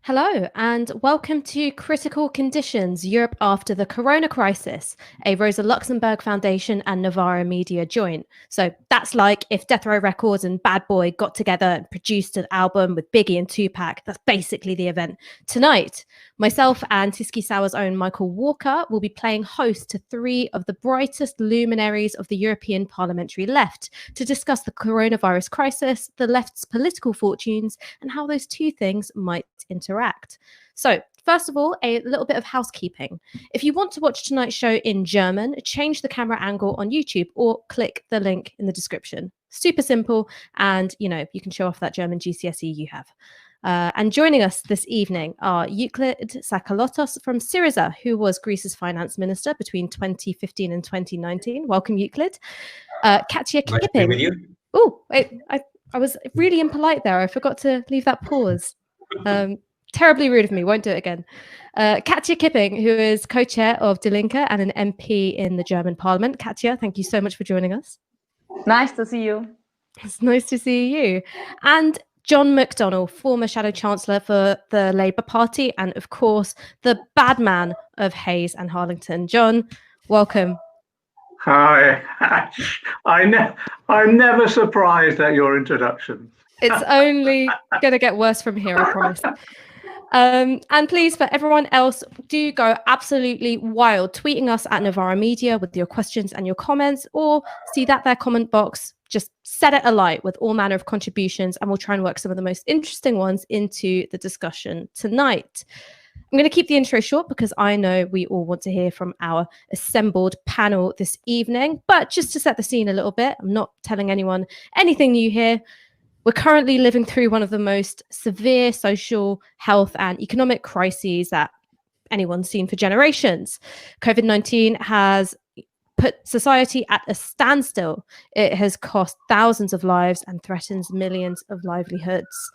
Hello, and welcome to Critical Conditions, Europe After the Corona Crisis, a Rosa Luxemburg Foundation and Novara Media joint. So that's like if Death Row Records and Bad Boy got together and produced an album with Biggie and Tupac. That's basically the event. Tonight, myself and Tiski Sauer's own Michael Walker will be playing host to three of the brightest luminaries of the European parliamentary left to discuss the coronavirus crisis, the left's political fortunes, and how those two things might interact. So, first of all, a little bit of housekeeping. If you want to watch tonight's show in German, change the camera angle on YouTube or click the link in the description. Super simple, and you can show off that German GCSE you have. And joining us this evening are Euclid Tsakalotos from Syriza, who was Greece's finance minister between 2015 and 2019. Welcome, Euclid. Katja Nice to be Kipping. with you. Oh, I was really impolite there. I forgot to leave that pause. Terribly rude of me. Won't do it again. Katja Kipping, who is co-chair of Die Linke and an MP in the German Parliament. Katja, thank you so much for joining us. Nice to see you. It's nice to see you. And John McDonnell, former Shadow Chancellor for the Labour Party, and of course, the bad man of Hayes and Harlington. John, welcome. Hi. I'm never surprised at your introduction. It's only going to get worse from here, I promise. And please, for everyone else, do go absolutely wild, tweeting us at Novara Media with your questions and your comments, or see that there comment box. Just set it alight with all manner of contributions, and we'll try and work some of the most interesting ones into the discussion tonight. I'm going to keep the intro short because I know we all want to hear from our assembled panel this evening. But just to set the scene a little bit, I'm not telling anyone anything new here. We're currently living through one of the most severe social, health, and economic crises that anyone's seen for generations. COVID-19 has put society at a standstill. It has cost thousands of lives and threatens millions of livelihoods.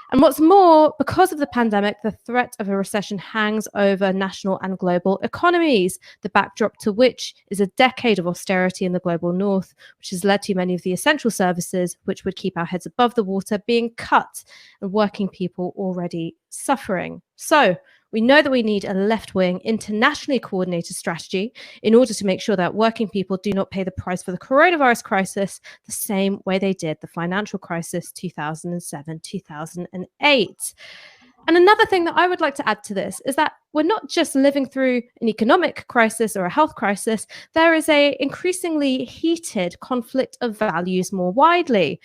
And what's more, because of the pandemic, the threat of a recession hangs over national and global economies, the backdrop to which is a decade of austerity in the global north, which has led to many of the essential services which would keep our heads above the water being cut and working people already suffering. So we know that we need a left-wing, internationally coordinated strategy in order to make sure that working people do not pay the price for the coronavirus crisis the same way they did the financial crisis 2007, 2008. And another thing that I would like to add to this is that we're not just living through an economic crisis or a health crisis. There is an increasingly heated conflict of values more widely.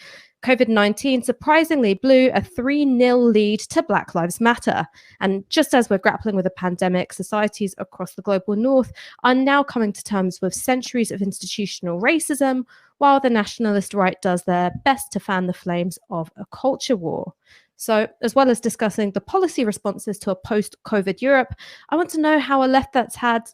COVID-19 surprisingly blew a 3-0 lead to Black Lives Matter. And just as we're grappling with a pandemic, societies across the global north are now coming to terms with centuries of institutional racism, while the nationalist right does their best to fan the flames of a culture war. So, as well as discussing the policy responses to a post-COVID Europe, I want to know how a left that's had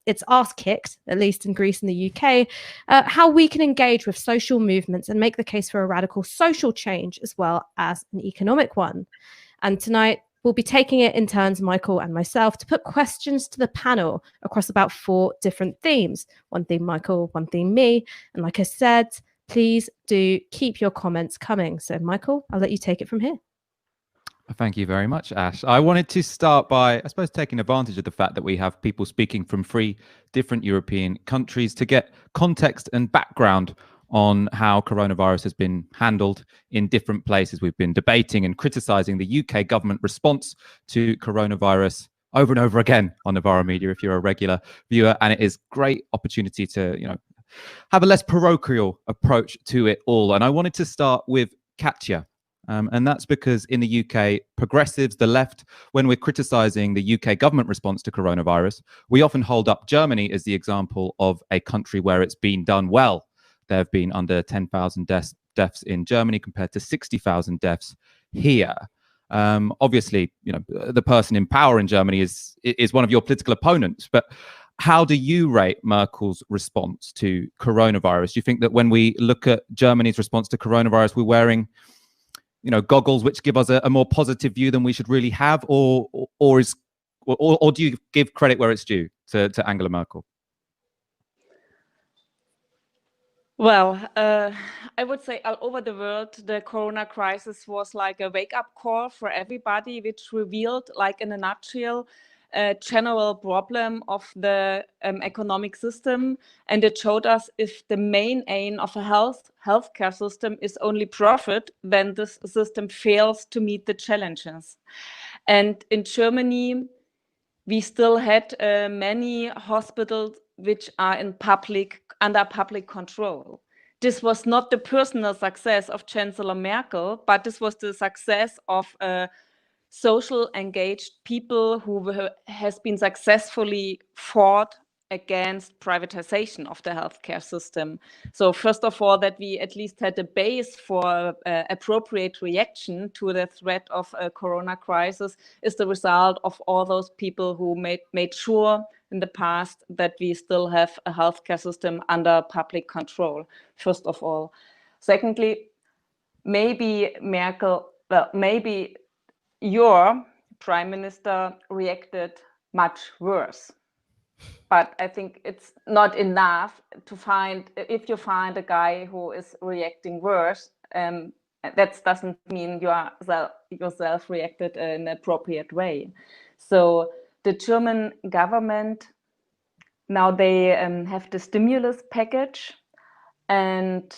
its arse kicked, at least in Greece and the UK, how we can engage with social movements and make the case for a radical social change as well as an economic one. And tonight, we'll be taking it in turns, Michael and myself, to put questions to the panel across about 4 different themes. One theme, Michael, one theme, me. And like I said, please do keep your comments coming. So, Michael, I'll let you take it from here. Thank you very much, Ash. I wanted to start by, I suppose, taking advantage of the fact that we have people speaking from 3 different European countries to get context and background on how coronavirus has been handled in different places. We've been debating and criticizing the UK government response to coronavirus over and over again on Novara Media if you're a regular viewer, and it is a great opportunity to, have a less parochial approach to it all. And I wanted to start with Katja. And that's because in the UK, progressives, the left, when we're criticizing the UK government response to coronavirus, we often hold up Germany as the example of a country where it's been done well. There have been under 10,000 deaths in Germany compared to 60,000 deaths here. Obviously, the person in power in Germany is one of your political opponents. But how do you rate Merkel's response to coronavirus? Do you think that when we look at Germany's response to coronavirus, we're wearing goggles which give us a more positive view than we should really have, or do you give credit where it's due to Angela Merkel? Well, I would say all over the world, the corona crisis was like a wake-up call for everybody, which revealed, like in a nutshell, a general problem of the economic system. And it showed us if the main aim of a healthcare system is only profit, then this system fails to meet the challenges. And in Germany, we still had many hospitals which are under public control. This was not the personal success of Chancellor Merkel, but this was the success of social engaged people who has been successfully fought against privatization of the healthcare system. So first of all, that we at least had a base for appropriate reaction to the threat of a corona crisis is the result of all those people who made sure in the past that we still have a healthcare system under public control, first of all. Secondly, maybe your prime minister reacted much worse. But I think it's not enough to if you find a guy who is reacting worse, that doesn't mean you yourself reacted in an appropriate way. So the German government, now they have the stimulus package, and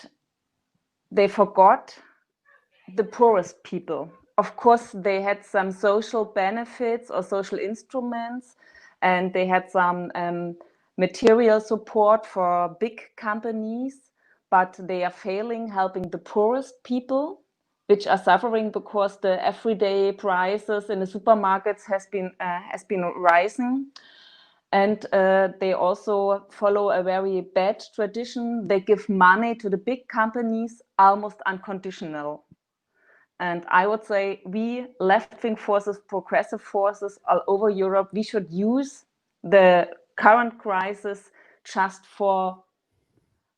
they forgot the poorest people. Of course, they had some social benefits or social instruments, and they had some material support for big companies, but they are failing helping the poorest people, which are suffering because the everyday prices in the supermarkets has been rising. And they also follow a very bad tradition. They give money to the big companies almost unconditional. And I would say we left-wing forces, progressive forces all over Europe, we should use the current crisis just for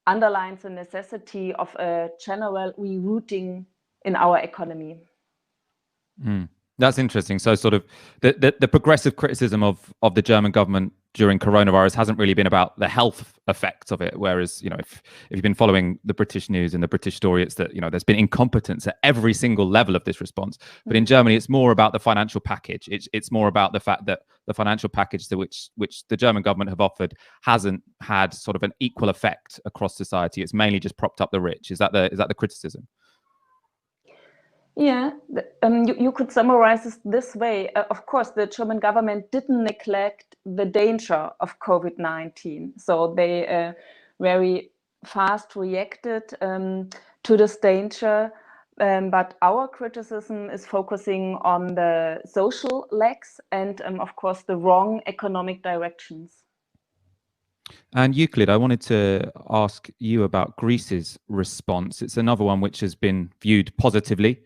underlines the necessity of a general rerouting in our economy. That's interesting. So sort of the progressive criticism of the German government during coronavirus hasn't really been about the health effects of it. Whereas, if you've been following the British news and the British story, it's that, there's been incompetence at every single level of this response. But in Germany, it's more about the financial package. It's more about the fact that the financial package to which the German government have offered hasn't had sort of an equal effect across society. It's mainly just propped up the rich. Is that the criticism? Yeah, you could summarize this way. Of course, the German government didn't neglect the danger of COVID-19. So they very fast reacted to this danger. But our criticism is focusing on the social lacks and, of course, the wrong economic directions. And Euclid, I wanted to ask you about Greece's response. It's another one which has been viewed positively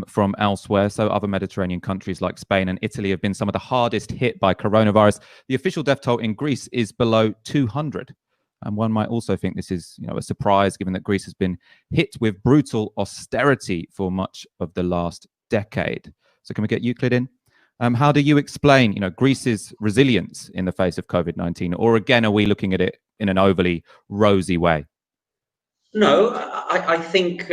from elsewhere. So other Mediterranean countries like Spain and Italy have been some of the hardest hit by coronavirus. The official death toll in Greece is below 200. And one might also think this is, a surprise, given that Greece has been hit with brutal austerity for much of the last decade. So can we get Euclid in? How do you explain, Greece's resilience in the face of COVID-19? Or again, are we looking at it in an overly rosy way? No, I think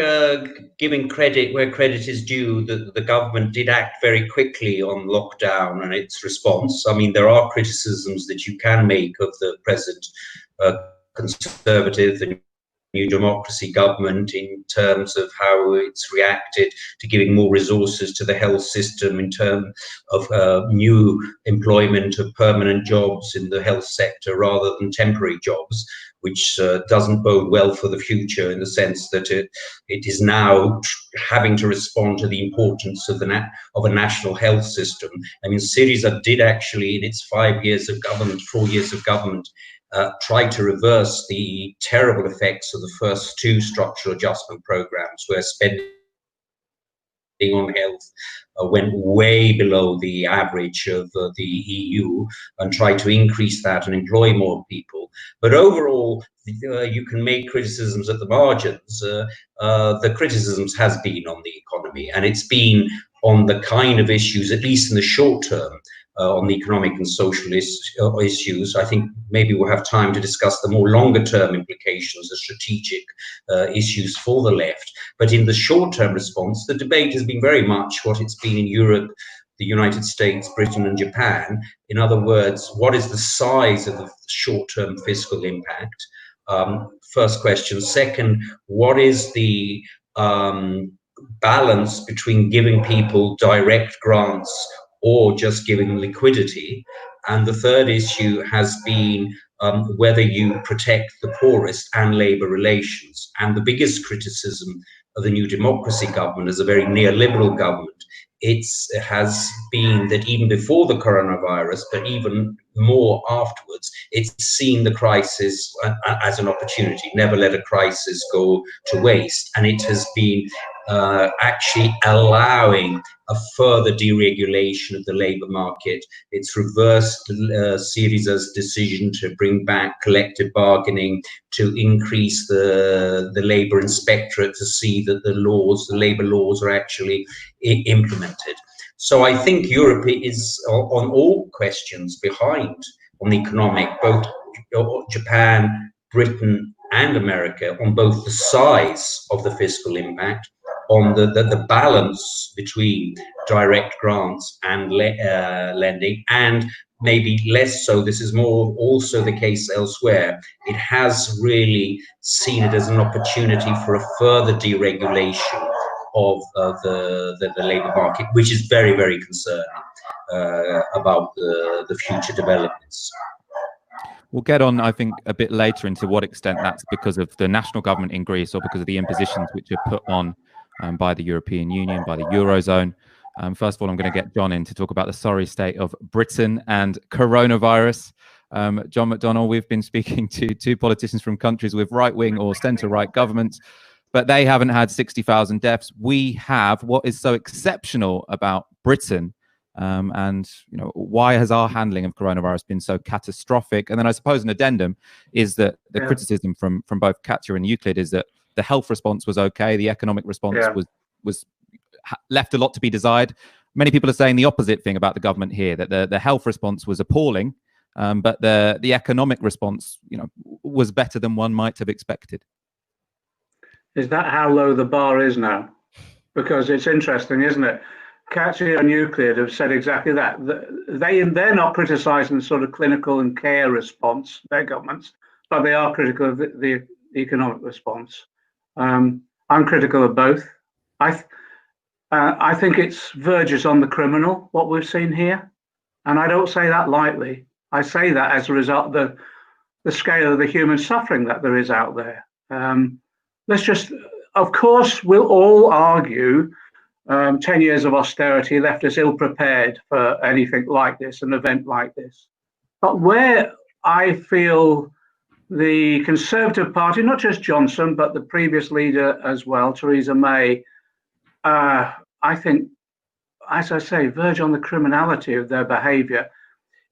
giving credit where credit is due, the government did act very quickly on lockdown and its response. I mean, there are criticisms that you can make of the present Conservative, the New Democracy government in terms of how it's reacted to giving more resources to the health system in terms of new employment of permanent jobs in the health sector rather than temporary jobs, which doesn't bode well for the future in the sense that it is now having to respond to the importance of a national health system. I mean, Syriza did actually, in its 4 years of government, try to reverse the terrible effects of the first two structural adjustment programs, where spending on health went way below the average of the EU, and tried to increase that and employ more people. But overall, you can make criticisms at the margins. The criticisms has been on the economy, and it's been on the kind of issues, at least in the short term, on the economic and social issues. I think maybe we'll have time to discuss the more longer-term implications, the strategic issues for the left. But in the short-term response, the debate has been very much what it's been in Europe, the United States, Britain and Japan. In other words, what is the size of the short-term fiscal impact? First question. Second, what is the balance between giving people direct grants or just giving liquidity? And the third issue has been whether you protect the poorest and labour relations. And the biggest criticism of the New Democracy government as a very neoliberal government, it has been that even before the coronavirus, but even more afterwards, it's seen the crisis as an opportunity. Never let a crisis go to waste. And it has been actually allowing a further deregulation of the labour market. It's reversed Syriza's decision to bring back collective bargaining, to increase the labour inspectorate to see that the labour laws are actually implemented. So I think Europe is on all questions behind on the economic, both Japan, Britain and America, on both the size of the fiscal impact, on the balance between direct grants and lending, and maybe less so, this is more also the case elsewhere, it has really seen it as an opportunity for a further deregulation of the labour market, which is very, very concerning about the future developments. We'll get on, I think, a bit later into what extent that's because of the national government in Greece or because of the impositions which are put on by the European Union, by the Eurozone. First of all, I'm going to get John in to talk about the sorry state of Britain and coronavirus. John McDonnell, we've been speaking to two politicians from countries with right-wing or centre-right governments, but they haven't had 60,000 deaths. We have. What is so exceptional about Britain? And why has our handling of coronavirus been so catastrophic? And then I suppose an addendum is that the criticism from both Katja and Euclid is that the health response was okay, the economic response was left a lot to be desired. Many people are saying the opposite thing about the government here, that the health response was appalling, but the economic response, was better than one might have expected. Is that how low the bar is now? Because it's interesting, isn't it? Katja and Euclid have said exactly that. They're not criticising the sort of clinical and care response, their governments, but they are critical of the economic response. I'm critical of both. I think it's verges on the criminal, what we've seen here. And I don't say that lightly. I say that as a result of the scale of the human suffering that there is out there. Of course, we'll all argue 10 years of austerity left us ill-prepared for anything like this, an event like this. But where I feel the Conservative Party, not just Johnson, but the previous leader as well, Theresa May, I think, as I say, verge on the criminality of their behaviour,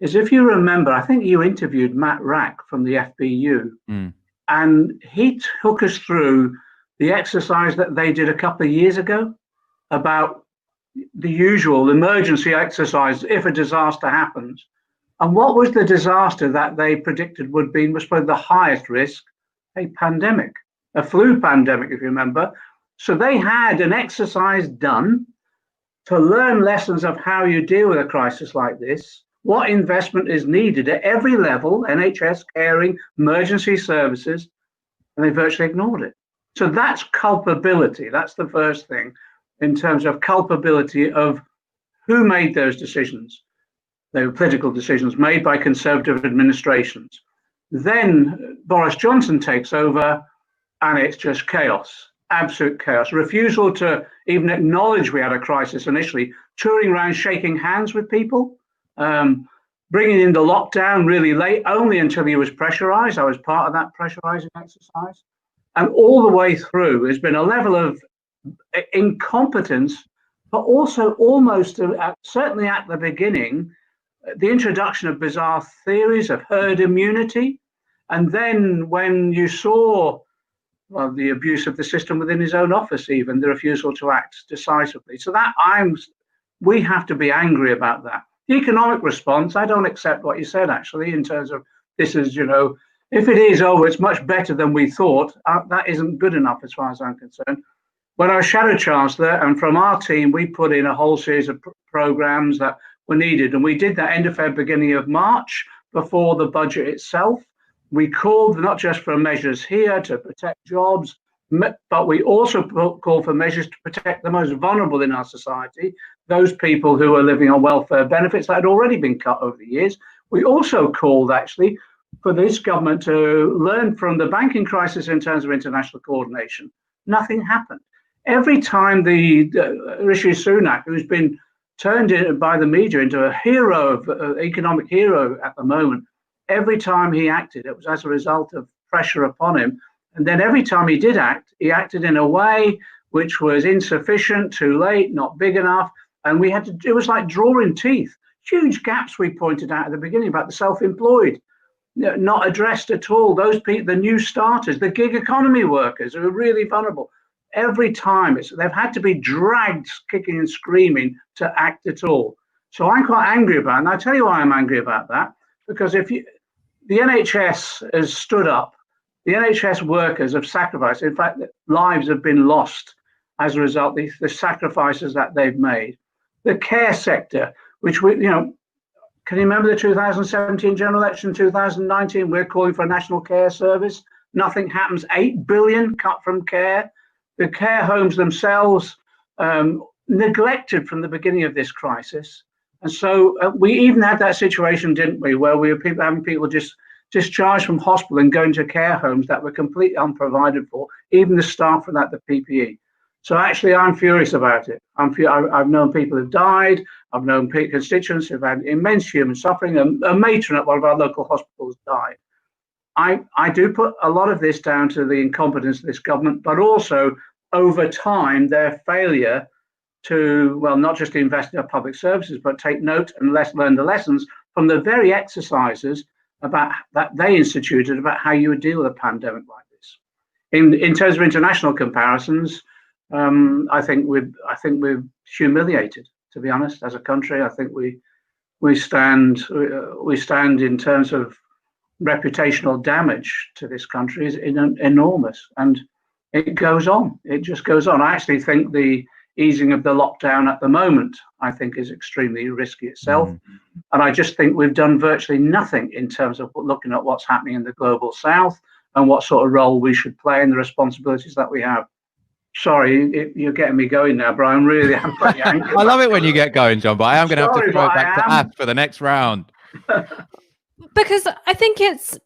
is if you remember, I think you interviewed Matt Rack from the FBU, and he took us through the exercise that they did a couple of years ago about the usual emergency exercise if a disaster happens. And what was the disaster that they predicted would be, was probably the highest risk? A pandemic, a flu pandemic, if you remember. So they had an exercise done to learn lessons of how you deal with a crisis like this, what investment is needed at every level, NHS, caring, emergency services, and they virtually ignored it. So that's culpability. That's the first thing in terms of culpability of who made those decisions. They were political decisions made by Conservative administrations. Then Boris Johnson takes over and it's just chaos, absolute chaos. Refusal to even acknowledge we had a crisis initially, touring around shaking hands with people, bringing in the lockdown really late, only until he was pressurized. I was part of that pressurizing exercise. And all the way through has been a level of incompetence, but also almost, certainly at the beginning, the introduction of bizarre theories of herd immunity. And then when you saw the abuse of the system within his own office, even the refusal to act decisively. So that we have to be angry about that. The economic response, I don't accept what you said, actually, in terms of this is, if it is, it's much better than we thought, that isn't good enough as far as I'm concerned. When I was Shadow Chancellor, and from our team, we put in a whole series of programs that were needed. And we did that end of February, beginning of March, before the budget itself. We called not just for measures here to protect jobs, but we also called for measures to protect the most vulnerable in our society, those people who are living on welfare benefits that had already been cut over the years. We also called, actually, for this government to learn from the banking crisis in terms of international coordination. Nothing happened. Every time the Rishi Sunak, who's been turned in by the media into a hero, economic hero at the moment, every time he acted, it was as a result of pressure upon him. And then every time he did act, he acted in a way which was insufficient, too late, not big enough. And we had to, it was like drawing teeth. Huge gaps we pointed out at the beginning about the self-employed, not addressed at all. Those people, the new starters, the gig economy workers who are really vulnerable. Every time they've had to be dragged kicking and screaming to act at all. So I'm quite angry about it. And I'll tell you why I'm angry about that. Because the NHS has stood up, the NHS workers have sacrificed. In fact, lives have been lost as a result of the sacrifices that they've made. The care sector, which we, can you remember the 2017 general election, 2019? We're calling for a national care service. Nothing happens. 8 billion cut from care. The care homes themselves neglected from the beginning of this crisis. And so we even had that situation, didn't we, where we were having people just discharged from hospital and going to care homes that were completely unprovided for, even the staff for that, the PPE. So actually, I'm furious about it. I've known people who've died. I've known constituents who've had immense human suffering. A matron at one of our local hospitals died. I do put a lot of this down to the incompetence of this government, but also over time, their failure to, well, not just invest in our public services, but take note and learn the lessons from the very exercises about that they instituted about how you would deal with a pandemic like this. In terms of international comparisons, I think we're humiliated, to be honest, as a country. I think we stand in terms of reputational damage to this country is enormous, and it goes on. It just goes on. I actually think the easing of the lockdown at the moment, I think, is extremely risky itself. And I just think we've done virtually nothing in terms of looking at what's happening in the global south and what sort of role we should play and the responsibilities that we have. Sorry, you're getting me going now, Brian. Really, I'm pretty angry. I love it when you get going, John, but I am going to have to throw it back to Ash for the next round. Because I think it's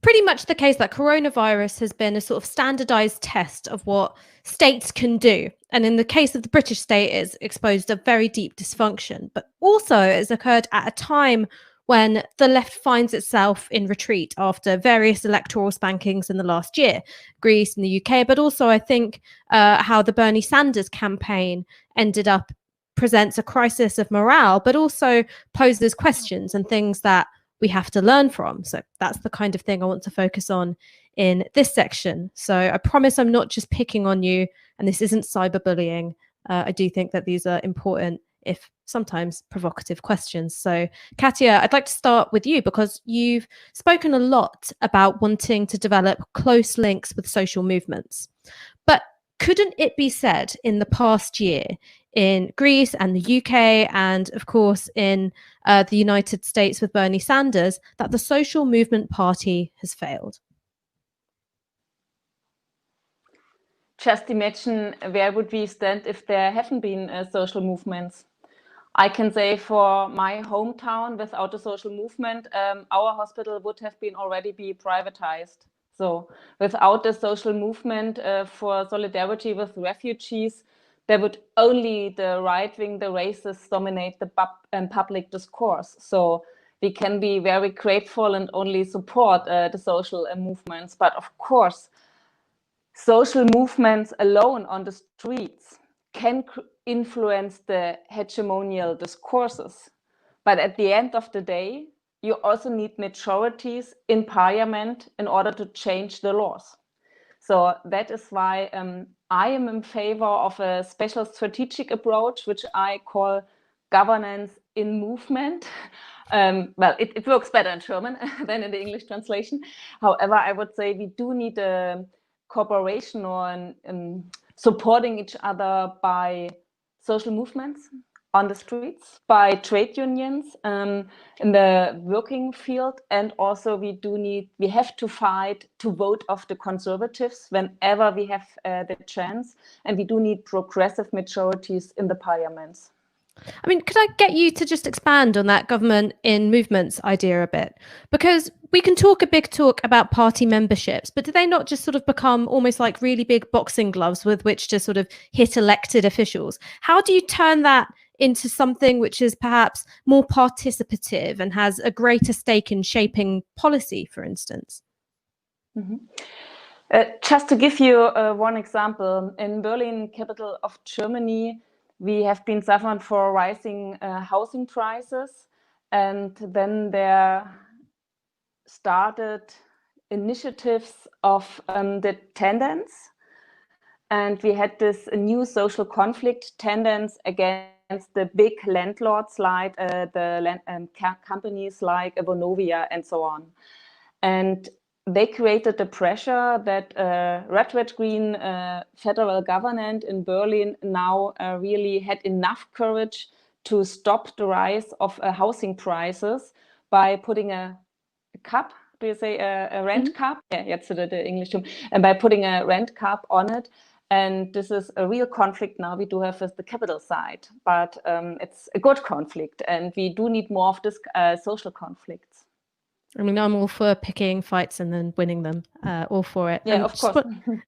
pretty much the case that coronavirus has been a sort of standardized test of what states can do. And in the case of the British state, it's exposed a very deep dysfunction, but also it's occurred at a time when the left finds itself in retreat after various electoral spankings in the last year, Greece and the UK, but also I think how the Bernie Sanders campaign ended up presents a crisis of morale, but also poses questions and things that we have to learn from. So that's the kind of thing I want to focus on in this section. So I promise I'm not just picking on you, and this isn't cyberbullying. I do think that these are important, if sometimes provocative questions. So Katja, I'd like to start with you because you've spoken a lot about wanting to develop close links with social movements. But couldn't it be said in the past year in Greece and the UK and of course in the United States with Bernie Sanders that the social movement party has failed? Just imagine where would we stand if there haven't been social movements. I can say for my hometown, without a social movement, our hospital would have been already be privatized. So without the social movement for solidarity with refugees, there would only the right wing, the racists dominate the public discourse. So we can be very grateful and only support the social movements. But of course, social movements alone on the streets can influence the hegemonial discourses. But at the end of the day, you also need majorities in parliament in order to change the laws. So that is why I am in favor of a special strategic approach, which I call governance in movement. Well, it works better in German than in the English translation. However, I would say we do need a cooperation on supporting each other by social movements on the streets, by trade unions in the working field, and also we have to fight to vote off the conservatives whenever we have the chance, and we do need progressive majorities in the parliaments. I mean, could I get you to just expand on that government in movements idea a bit? Because we can talk a big talk about party memberships, but do they not just sort of become almost like really big boxing gloves with which to sort of hit elected officials? How do you turn that into something which is perhaps more participative and has a greater stake in shaping policy, for instance? Mm-hmm. Just to give you one example, in Berlin, capital of Germany, we have been suffering for rising housing prices, and then there started initiatives of the tenants, and we had this new social conflict tenants against the big landlords like companies like Vonovia and so on. And they created the pressure that red-green federal government in Berlin now really had enough courage to stop the rise of housing prices by putting a cap, do you say a rent cap? Yeah, that's the English term. And by putting a rent cap on it. And this is a real conflict now we do have with the capital side, but it's a good conflict, and we do need more of this social conflicts. I mean, I'm all for picking fights and then winning them. All for it. Yeah, of course.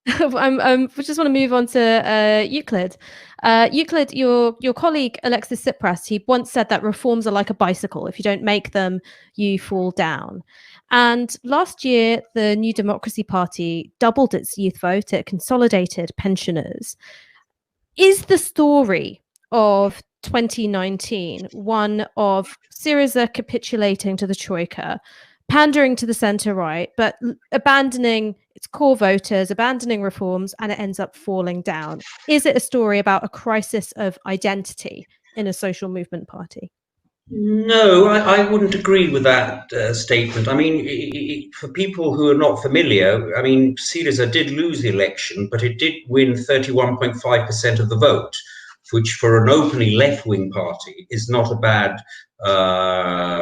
I just want to move on to Euclid. Euclid, your colleague Alexis Tsipras, he once said that reforms are like a bicycle. If you don't make them, you fall down. And last year, the New Democracy Party doubled its youth vote. It consolidated pensioners. Is the story of 2019 one of Syriza capitulating to the Troika, pandering to the centre-right, but abandoning its core voters, abandoning reforms, and it ends up falling down? Is it a story about a crisis of identity in a social movement party? No, I wouldn't agree with that statement. I mean, for people who are not familiar, I mean, Syriza did lose the election, but it did win 31.5% of the vote, which for an openly left-wing party is not a bad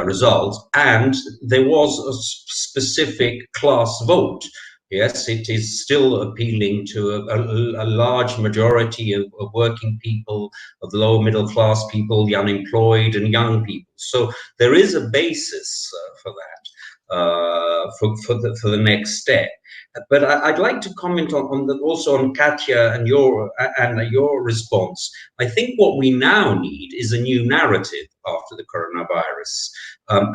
result. And there was a specific class vote. Yes, it is still appealing to a large majority of working people, of lower middle class people, the unemployed and young people. So there is a basis for that, for the next step. But I'd like to comment also on Katja and your response. I think what we now need is a new narrative after the coronavirus.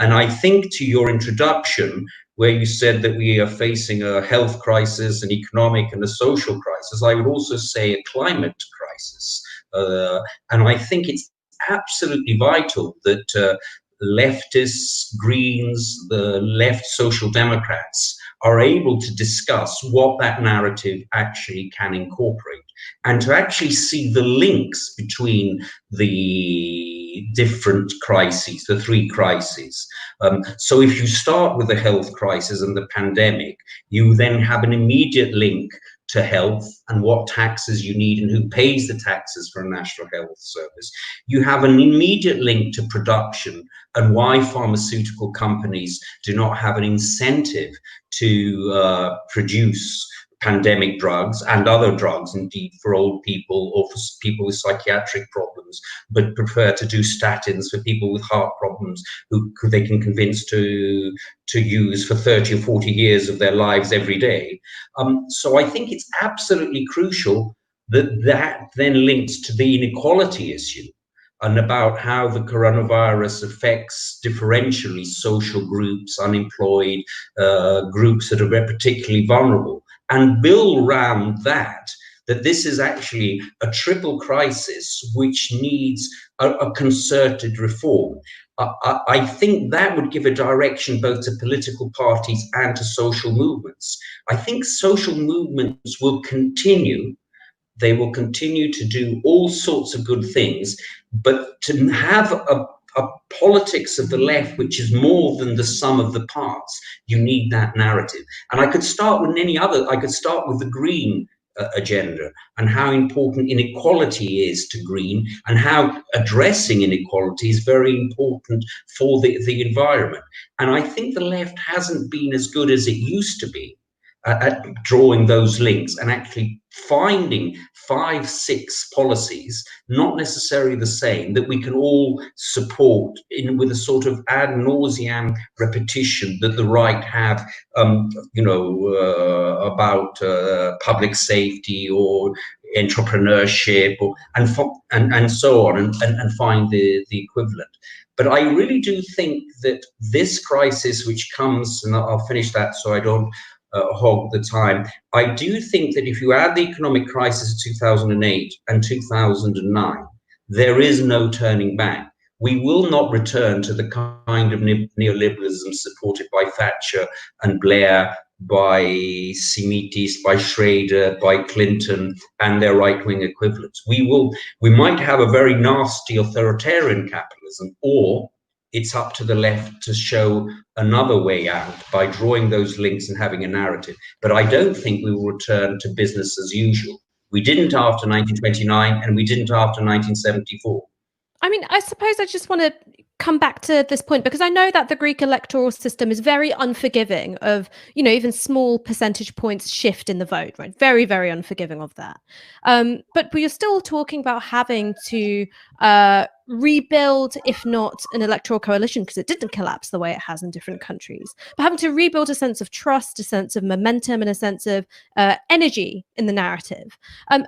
And I think to your introduction, where you said that we are facing a health crisis, an economic and a social crisis, I would also say a climate crisis. And I think it's absolutely vital that leftists, Greens, the left Social Democrats are able to discuss what that narrative actually can incorporate, and to actually see the links between the different crises, the three crises. So if you start with the health crisis and the pandemic, you then have an immediate link to health and what taxes you need and who pays the taxes for a national health service. You have an immediate link to production and why pharmaceutical companies do not have an incentive to produce pandemic drugs and other drugs, indeed, for old people or for people with psychiatric problems, but prefer to do statins for people with heart problems who they can convince to use for 30 or 40 years of their lives every day. So I think it's absolutely crucial that then links to the inequality issue and about how the coronavirus affects differentially social groups, unemployed, groups that are particularly vulnerable, and build around that this is actually a triple crisis which needs a concerted reform. I think that would give a direction both to political parties and to social movements. I think social movements will continue They will continue to do all sorts of good things, but to have a politics of the left which is more than the sum of the parts, you need that narrative. And I could start with any other. I could start with the green agenda and how important inequality is to green, and how addressing inequality is very important for the environment. And I think the left hasn't been as good as it used to be at drawing those links and actually finding 5, 6 policies, not necessarily the same, that we can all support with a sort of ad nauseam repetition that the right have, about public safety or entrepreneurship and so on, and find the equivalent. But I really do think that this crisis, which comes, and I'll finish that so I don't hog the time. I do think that if you add the economic crisis of 2008 and 2009, there is no turning back. We will not return to the kind of neoliberalism supported by Thatcher and Blair, by Simitis, by Schrader, by Clinton, and their right-wing equivalents. We might have a very nasty authoritarian capitalism, or it's up to the left to show another way out by drawing those links and having a narrative. But I don't think we will return to business as usual. We didn't after 1929, and we didn't after 1974. I mean, I suppose I just want to come back to this point, because I know that the Greek electoral system is very unforgiving of, even small percentage points shift in the vote, right? Very, very unforgiving of that. But we are still talking about having to rebuild, if not an electoral coalition, because it didn't collapse the way it has in different countries, but having to rebuild a sense of trust, a sense of momentum, and a sense of energy in the narrative.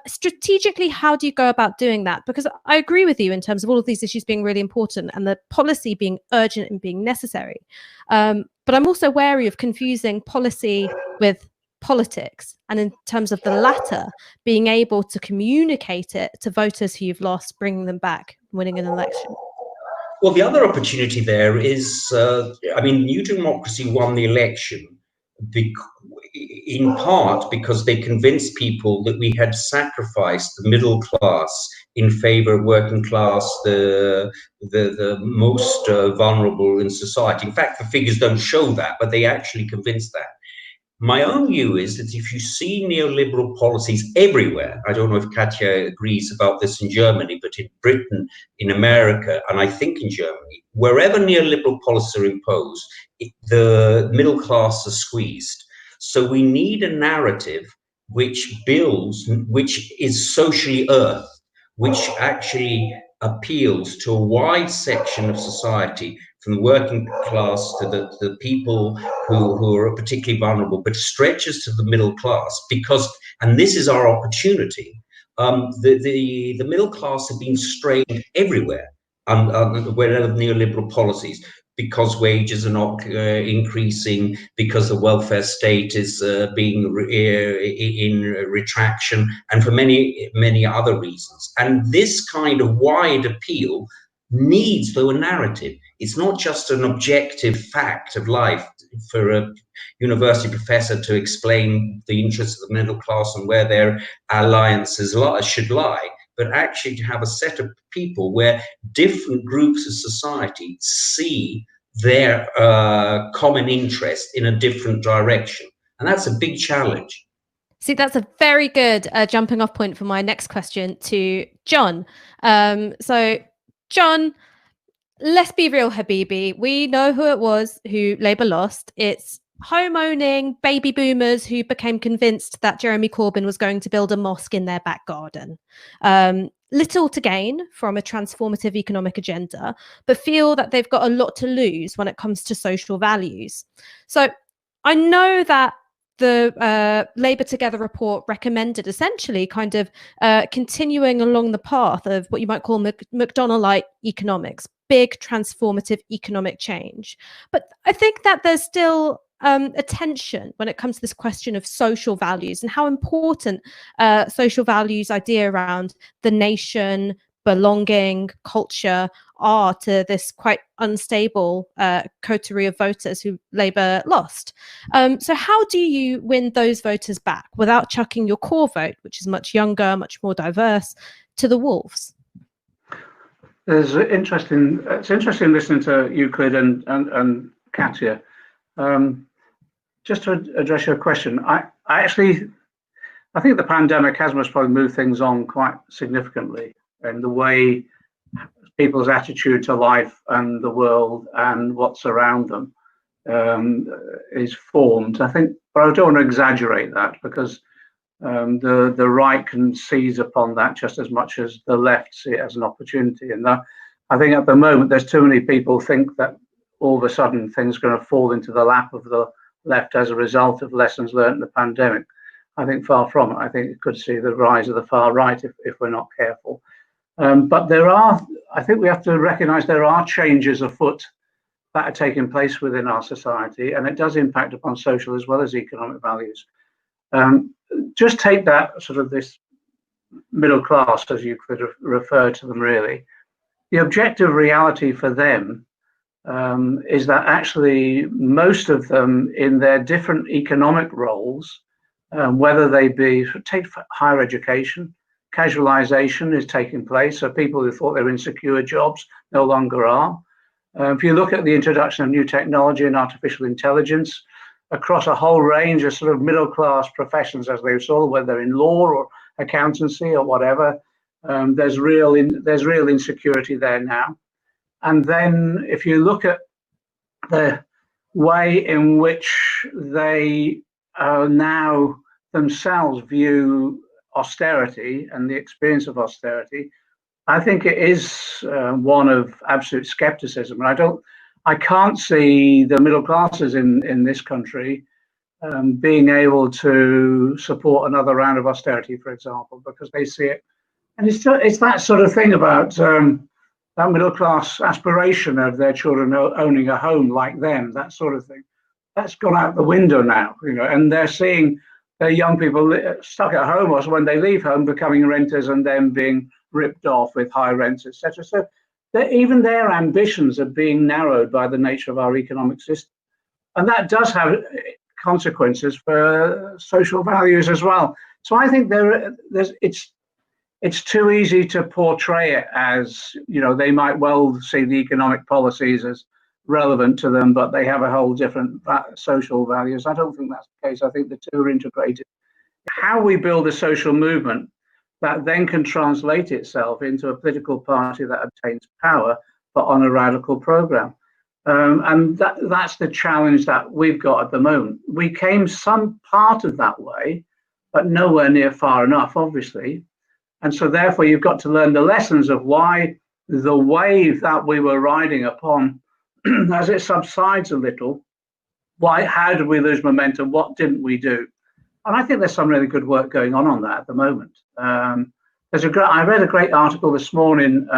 Strategically, how do you go about doing that? Because I agree with you in terms of all of these issues being really important and the policy being urgent and being necessary. But I'm also wary of confusing policy with politics, and in terms of the latter, being able to communicate it to voters who you've lost, bringing them back, winning an election. Well, the other opportunity there is, New Democracy won the election in part because they convinced people that we had sacrificed the middle class in favor of working class, the most vulnerable in society. In fact, the figures don't show that, but they actually convinced that. My own view is that if you see neoliberal policies everywhere, I don't know if Katja agrees about this in Germany, but in Britain, in America, and I think in Germany, wherever neoliberal policies are imposed, the middle class are squeezed. So we need a narrative which is socially earth, which actually appeals to a wide section of society, from the working class to the people who are particularly vulnerable, but stretches to the middle class, and this is our opportunity. The middle class have been strained everywhere wherever neoliberal policies, because wages are not increasing, because the welfare state is being in retraction, and for many, many other reasons. And this kind of wide appeal needs, though, a narrative. It's not just an objective fact of life for a university professor to explain the interests of the middle class and where their alliances should lie, but actually to have a set of people where different groups of society see their common interest in a different direction. And that's a big challenge. See, that's a very good jumping off point for my next question to John. So, John, let's be real, Habibi. We know who it was who Labour lost. It's home-owning baby boomers who became convinced that Jeremy Corbyn was going to build a mosque in their back garden. Little to gain from a transformative economic agenda, but feel that they've got a lot to lose when it comes to social values. So I know that the Labour Together report recommended essentially kind of continuing along the path of what you might call McDonnell-like economics, big transformative economic change. But I think that there's still a tension when it comes to this question of social values and how important social values idea around the nation, belonging, culture are to this quite unstable coterie of voters who Labour lost. So how do you win those voters back without chucking your core vote, which is much younger, much more diverse, to the wolves? It's interesting listening to Euclid and Katja. Just to address your question, I think the pandemic has most probably moved things on quite significantly in the way people's attitude to life and the world and what's around them is formed. I think, but I don't want to exaggerate that, because the right can seize upon that just as much as the left see it as an opportunity. And I think at the moment there's too many people think that all of a sudden things are going to fall into the lap of the left as a result of lessons learned in the pandemic. I think far from it. I think it could see the rise of the far right if we're not careful. But I think we have to recognise there are changes afoot that are taking place within our society, and it does impact upon social as well as economic values. Just take that sort of this middle class, as you could refer to them, really. The objective reality for them is that actually most of them in their different economic roles, whether they be, take higher education, casualization is taking place. So people who thought they were in secure jobs no longer are. If you look at the introduction of new technology and artificial intelligence across a whole range of sort of middle class professions, as they saw, whether in law or accountancy or whatever, there's real insecurity there now. And then if you look at the way in which they now themselves view austerity and the experience of austerity, I think it is one of absolute skepticism. And I can't see the middle classes in this country being able to support another round of austerity, for example, because they see it. And it's that sort of thing about that middle class aspiration of their children owning a home like them, that sort of thing. That's gone out the window now, and they're seeing their young people stuck at home, or when they leave home, becoming renters and then being ripped off with high rents, etc. So even their ambitions are being narrowed by the nature of our economic system. And that does have consequences for social values as well. So I think it's too easy to portray it as, they might well see the economic policies as relevant to them, but they have a whole different social values. I don't think that's the case. I think the two are integrated. How we build a social movement that then can translate itself into a political party that obtains power, but on a radical program. And that's the challenge that we've got at the moment. We came some part of that way, but nowhere near far enough, obviously. And so therefore you've got to learn the lessons of why the wave that we were riding upon, as it subsides a little, how did we lose momentum? What didn't we do? And I think there's some really good work going on that at the moment. I read a great article this morning.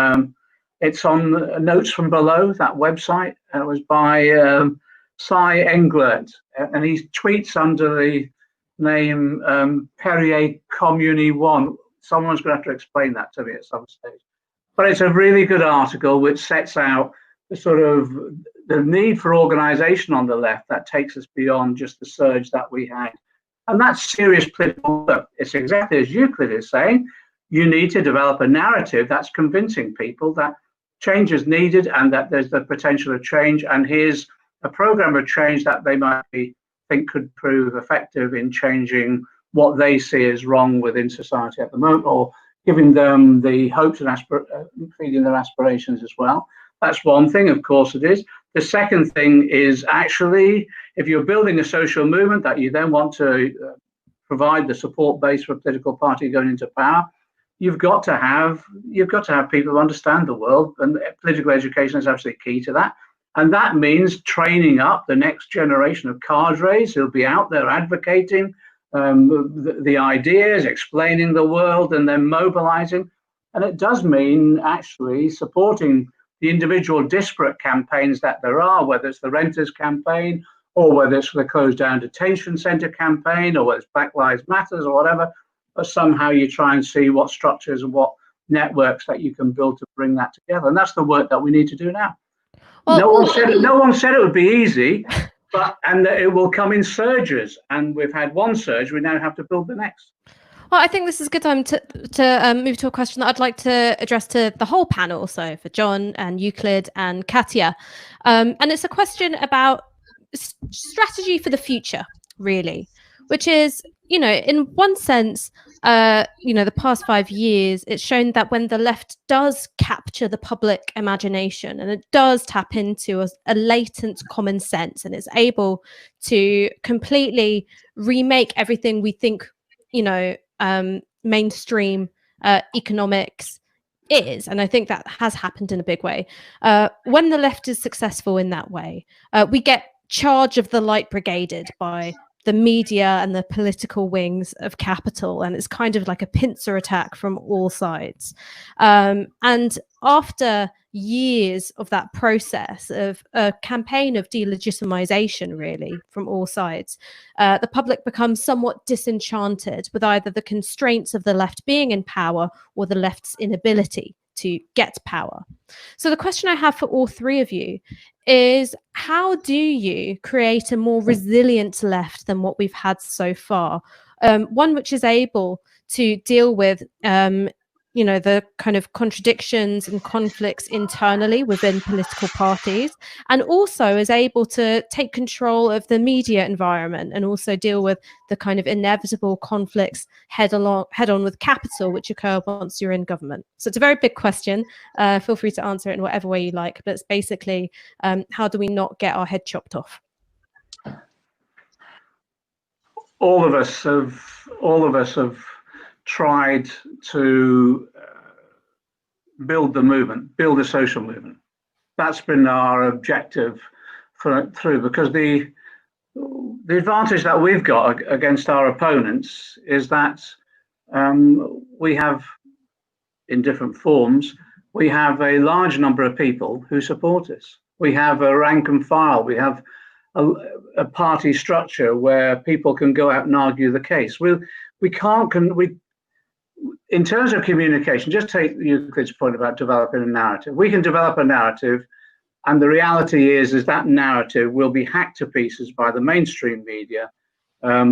It's on Notes from Below, that website. It was by Cy Englert, and he tweets under the name Perrier Communi 1. Someone's going to have to explain that to me at some stage. But it's a really good article which sets out the sort of the need for organization on the left that takes us beyond just the surge that we had. And that's serious political work. It's exactly as Euclid is saying. You need to develop a narrative that's convincing people that change is needed and that there's the potential of change. And here's a program of change that they might think could prove effective in changing what they see as wrong within society at the moment, or giving them the hopes and feeding their aspirations as well. That's one thing, of course it is. The second thing is actually, if you're building a social movement that you then want to provide the support base for a political party going into power, you've got to have people who understand the world, and political education is absolutely key to that. And that means training up the next generation of cadres who'll be out there advocating the ideas, explaining the world, and then mobilizing. And it does mean actually supporting the individual disparate campaigns that there are, whether it's the Renters campaign, or whether it's the Closed Down Detention Centre campaign, or whether it's Black Lives Matters or whatever. But somehow you try and see what structures and what networks that you can build to bring that together. And that's the work that we need to do now. Well, no one said it would be easy, and that it will come in surges. And we've had one surge, we now have to build the next. Well, I think this is a good time to move to a question that I'd like to address to the whole panel. So for John and Euclid and Katja. And it's a question about strategy for the future, really, which is, in one sense, the past 5 years, it's shown that when the left does capture the public imagination and it does tap into a latent common sense and is able to completely remake everything we think, mainstream economics is, and I think that has happened in a big way. When the left is successful in that way, we get charge of the light brigaded by the media and the political wings of capital, and it's kind of like a pincer attack from all sides. And after years of that process of a campaign of delegitimization, really, from all sides, the public becomes somewhat disenchanted with either the constraints of the left being in power or the left's inability to get power. So the question I have for all three of you is, how do you create a more resilient left than what we've had so far? One which is able to deal with the kind of contradictions and conflicts internally within political parties, and also is able to take control of the media environment and also deal with the kind of inevitable conflicts head on with capital, which occur once you're in government. So it's a very big question. Feel free to answer it in whatever way you like, but it's basically, how do we not get our head chopped off? All of us have tried to build the movement, build a social movement. That's been our objective through, because the advantage that we've got against our opponents is that we have, in different forms, we have a large number of people who support us. We have a rank and file. We have a party structure where people can go out and argue the case. In terms of communication, just take Euclid's point about developing a narrative. We can develop a narrative, and the reality is that narrative will be hacked to pieces by the mainstream media,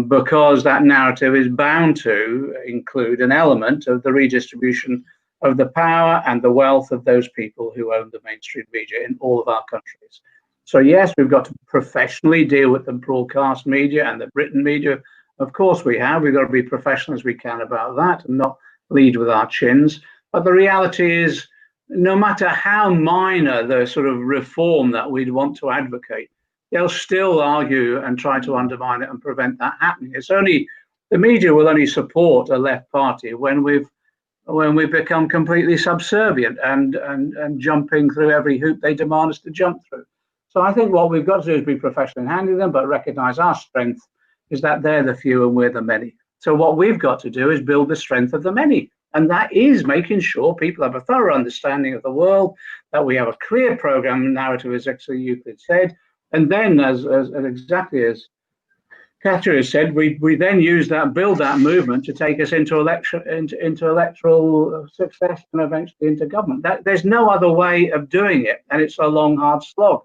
because that narrative is bound to include an element of the redistribution of the power and the wealth of those people who own the mainstream media in all of our countries. So yes, we've got to professionally deal with the broadcast media and the written media. Of course we have. We've got to be professional as we can about that and not lead with our chins. But the reality is, no matter how minor the sort of reform that we'd want to advocate, they'll still argue and try to undermine it and prevent that happening. The media will only support a left party when we've become completely subservient and jumping through every hoop they demand us to jump through. So I think what we've got to do is be professional in handling them, but recognize our strength is that they're the few and we're the many. So what we've got to do is build the strength of the many. And that is making sure people have a thorough understanding of the world, that we have a clear program narrative, as actually Euclid said. And then, as exactly as Katja has said, we then build that movement to take us into electoral success and eventually into government. There's no other way of doing it. And it's a long, hard slog.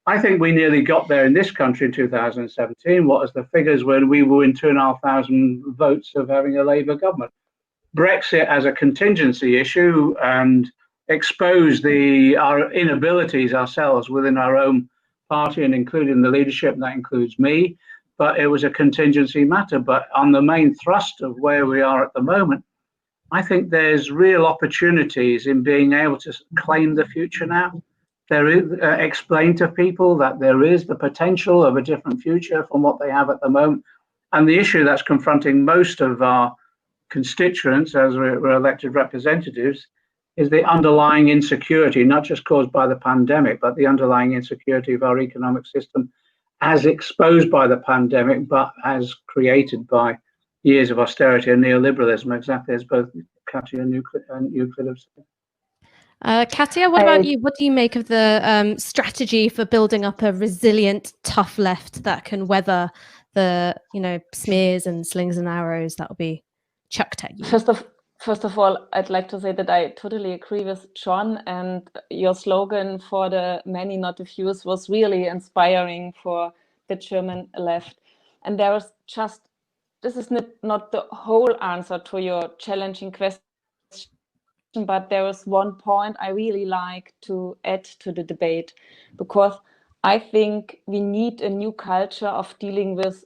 I think we nearly got there in this country in 2017. What was the figures when we were in 2,500 votes of having a Labour government? Brexit as a contingency issue and exposed our inabilities ourselves within our own party and including the leadership, and that includes me. But it was a contingency matter. But on the main thrust of where we are at the moment, I think there's real opportunities in being able to claim the future now. There is explain to people that there is the potential of a different future from what they have at the moment. And the issue that's confronting most of our constituents as we're elected representatives is the underlying insecurity, not just caused by the pandemic, but the underlying insecurity of our economic system as exposed by the pandemic, but as created by years of austerity and neoliberalism, exactly as both Katja and Euclid have said. Katja, what about you? What do you make of the strategy for building up a resilient, tough left that can weather the, smears and slings and arrows that will be chucked at you? first of all, I'd like to say that I totally agree with John, and your slogan for the many, not the few, was really inspiring for the German left. And there is just, this is not the whole answer to your challenging question, but there is one point I really like to add to the debate, because I think we need a new culture of dealing with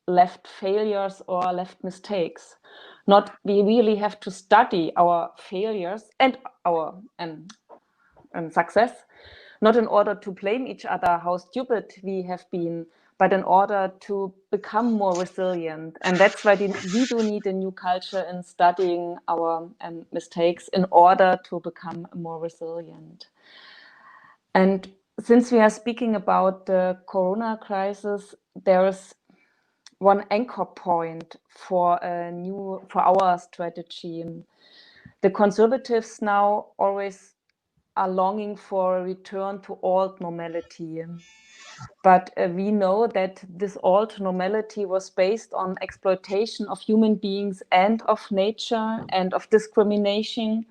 left failures or left mistakes. Not, we really have to study our failures and our success, not in order to blame each other how stupid we have been, but in order to become more resilient. And that's why we do need a new culture in studying our mistakes in order to become more resilient. And since we are speaking about the Corona crisis, there is one anchor point for our strategy. The conservatives now always are longing for a return to old normality. But we know that this old normality was based on exploitation of human beings and of nature and of discrimination.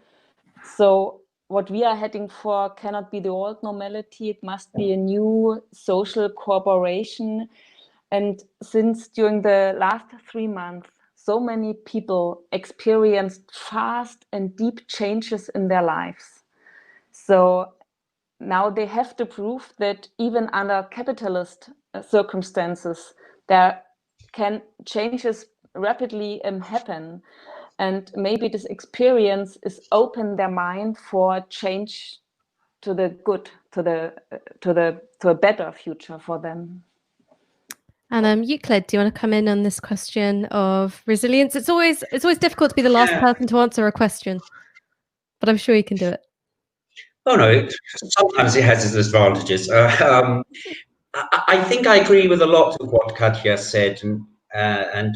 So what we are heading for cannot be the old normality. It must be a new social cooperation. And since during the last 3 months, so many people experienced fast and deep changes in their lives. So now they have to prove that even under capitalist circumstances, there can changes rapidly happen. And maybe this experience is open their mind for change to the good, to a better future for them. And Euclid, do you want to come in on this question of resilience? It's always difficult to be the last person to answer a question, but I'm sure you can do it. Oh no, sometimes it has its advantages. I think I agree with a lot of what Katja said and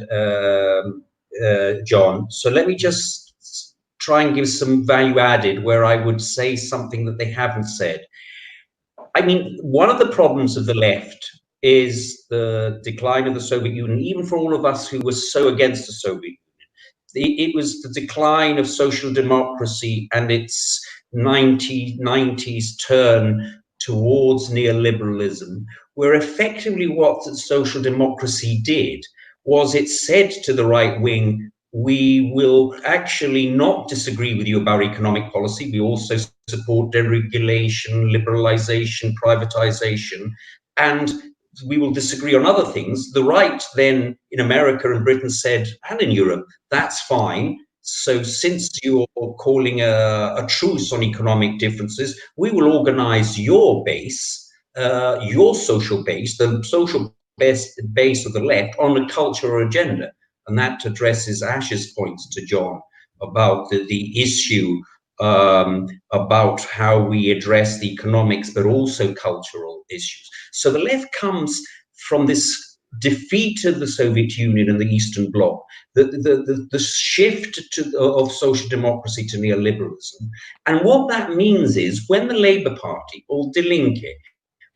John. So let me just try and give some value added where I would say something that they haven't said. I mean, one of the problems of the left is the decline of the Soviet Union, even for all of us who were so against the Soviet Union. It was the decline of social democracy and its 1990s turn towards neoliberalism, where effectively what social democracy did was it said to the right wing, we will actually not disagree with you about economic policy. We also support deregulation, liberalization, privatization, and we will disagree on other things. The right then in America and Britain said, and in Europe, that's fine. So since you're calling a truce on economic differences, we will organize your base, your social base, the social base of the left on a cultural agenda. And that addresses Ash's points to John about the issue about how we address the economics, but also cultural issues. So the left comes from this defeat of the Soviet Union and the Eastern Bloc, the shift of social democracy to neoliberalism. And what that means is when the Labour Party or Die Linke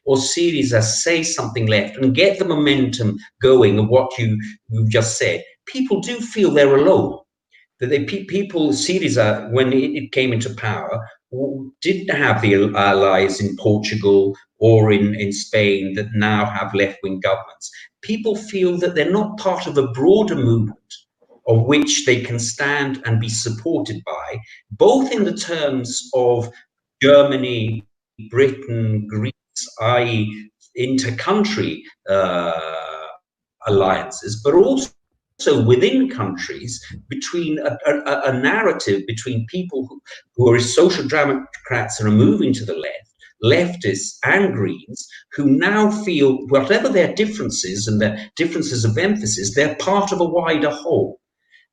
or Syriza say something left and get the momentum going of what you've just said, people do feel they're alone. That people, Syriza, when it came into power, didn't have the allies in Portugal or in Spain that now have left-wing governments. People feel that they're not part of a broader movement of which they can stand and be supported by, both in the terms of Germany, Britain, Greece, i.e. inter-country alliances, but also within countries, between a narrative between people who are social democrats and are moving to the left, leftists and Greens, who now feel whatever their differences and their differences of emphasis, they're part of a wider whole.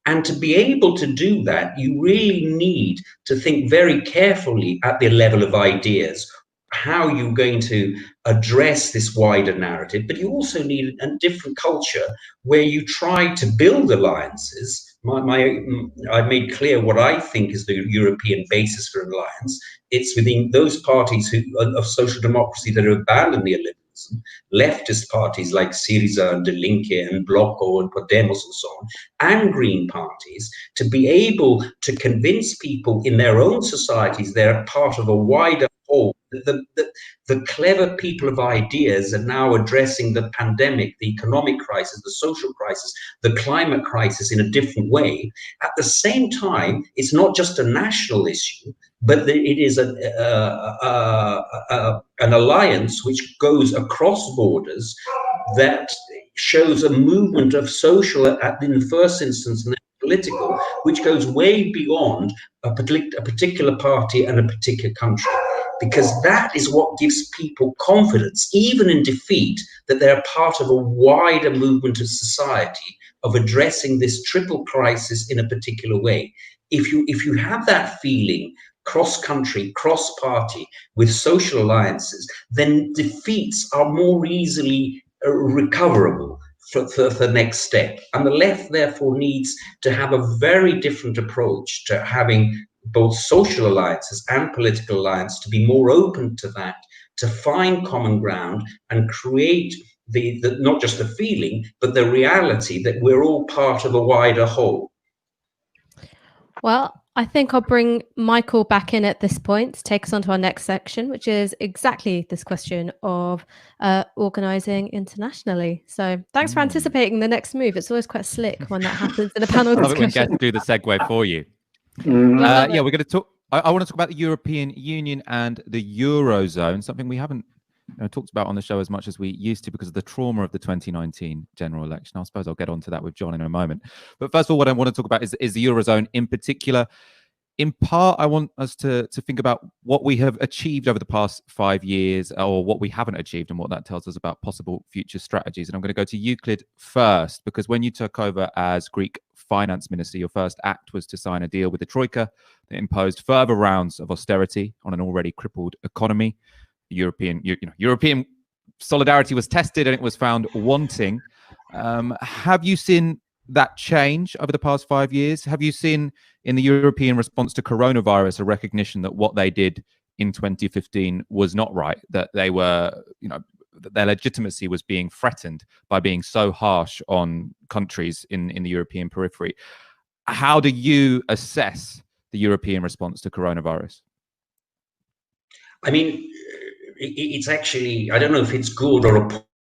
And to be able to do that, you really need to think very carefully at the level of ideas, how you're going to address this wider narrative, but you also need a different culture where you try to build alliances. I've made clear what I think is the European basis for an alliance. It's within those parties of social democracy that have abandoned neoliberalism nationalism, leftist parties like Syriza and Linke and Bloco and Podemos and so on, and green parties, to be able to convince people in their own societies they're part of a wider whole. The clever people of ideas are now addressing the pandemic, the economic crisis, the social crisis, the climate crisis in a different way. At the same time, it's not just a national issue, but it is an alliance which goes across borders that shows a movement of social, in the first instance, and then political, which goes way beyond a particular party and a particular country. Because that is what gives people confidence, even in defeat, that they're part of a wider movement of society of addressing this triple crisis in a particular way. If you have that feeling, cross-country, cross-party, with social alliances, then defeats are more easily recoverable for the next step. And the left, therefore, needs to have a very different approach to having both social alliances and political alliance, to be more open to that, to find common ground and create the not just the feeling, but the reality that we're all part of a wider whole. Well, I think I'll bring Michael back in at this point to take us on to our next section, which is exactly this question of organising internationally. So thanks for anticipating the next move. It's always quite slick when that happens in a panel discussion. We get to do the segue for you. Yeah, we're going to talk. I want to talk about the European Union and the Eurozone, something we haven't talked about on the show as much as we used to because of the trauma of the 2019 general election. I suppose I'll get onto that with John in a moment. But first of all, what I want to talk about is the Eurozone in particular. In part, I want us to think about what we have achieved over the past 5 years, or what we haven't achieved, and what that tells us about possible future strategies. And I'm going to go to Euclid first, because when you took over as Greek finance minister, your first act was to sign a deal with the Troika that imposed further rounds of austerity on an already crippled economy. European solidarity was tested and it was found wanting. Have you seen that change over the past 5 years? Have you seen in the European response to coronavirus a recognition that what they did in 2015 was not right, that they were, that their legitimacy was being threatened by being so harsh on countries in the European periphery? How do you assess the European response to coronavirus? I mean, it's actually, I don't know if it's good or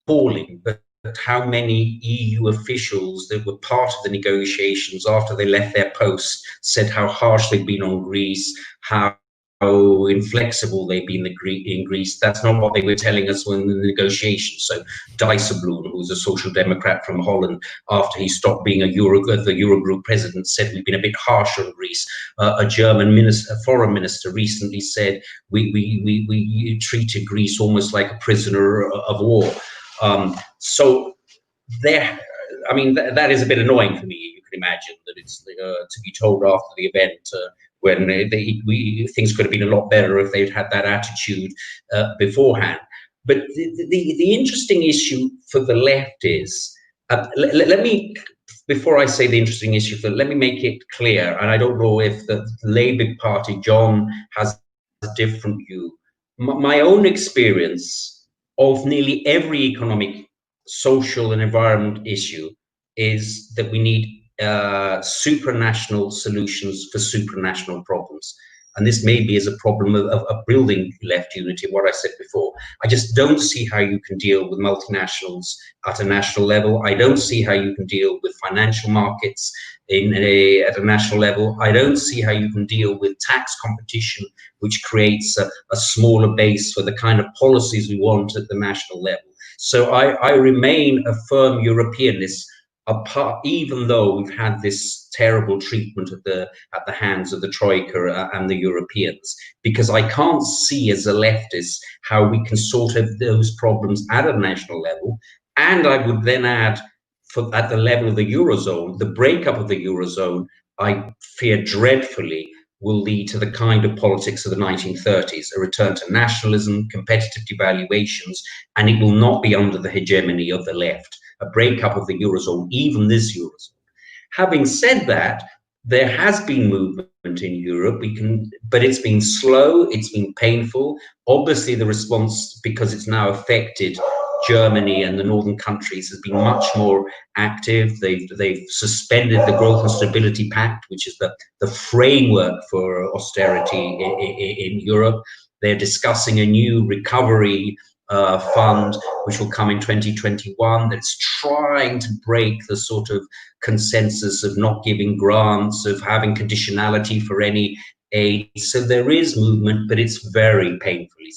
appalling, but how many EU officials that were part of the negotiations after they left their posts said how harsh they'd been on Greece, how inflexible they've been in Greece. That's not what they were telling us when the negotiations. So Dijsselbloem, who's a social democrat from Holland, after he stopped being the Eurogroup president, said we've been a bit harsh on Greece. A German foreign minister recently said we treated Greece almost like a prisoner of war. So there, I mean, that is a bit annoying for me. You can imagine that it's to be told after the event when things could have been a lot better if they'd had that attitude beforehand. But the interesting issue for the left is, let me, before I say the interesting issue, let me make it clear, and I don't know if the Labour Party, John, has a different view. My own experience of nearly every economic, social and environment issue is that we need supranational solutions for supranational problems. And this maybe is a problem of building left unity, what I said before. I just don't see how you can deal with multinationals at a national level. I don't see how you can deal with financial markets at a national level. I don't see how you can deal with tax competition, which creates a smaller base for the kind of policies we want at the national level. So I remain a firm Europeanist, apart, even though we've had this terrible treatment at the hands of the Troika and the Europeans, because I can't see as a leftist how we can sort out those problems at a national level. And I would then add, at the level of the Eurozone, the breakup of the Eurozone, I fear dreadfully, will lead to the kind of politics of the 1930s, a return to nationalism, competitive devaluations, and it will not be under the hegemony of the left. A breakup of the Eurozone, even this Eurozone. Having said that, there has been movement in Europe, but it's been slow, it's been painful. Obviously, the response, because it's now affected Germany and the northern countries, has been much more active. They've suspended the Growth and Stability Pact, which is the framework for austerity in Europe. They're discussing a new recovery fund, which will come in 2021, that's trying to break the sort of consensus of not giving grants, of having conditionality for any aid. So there is movement, but it's very painfully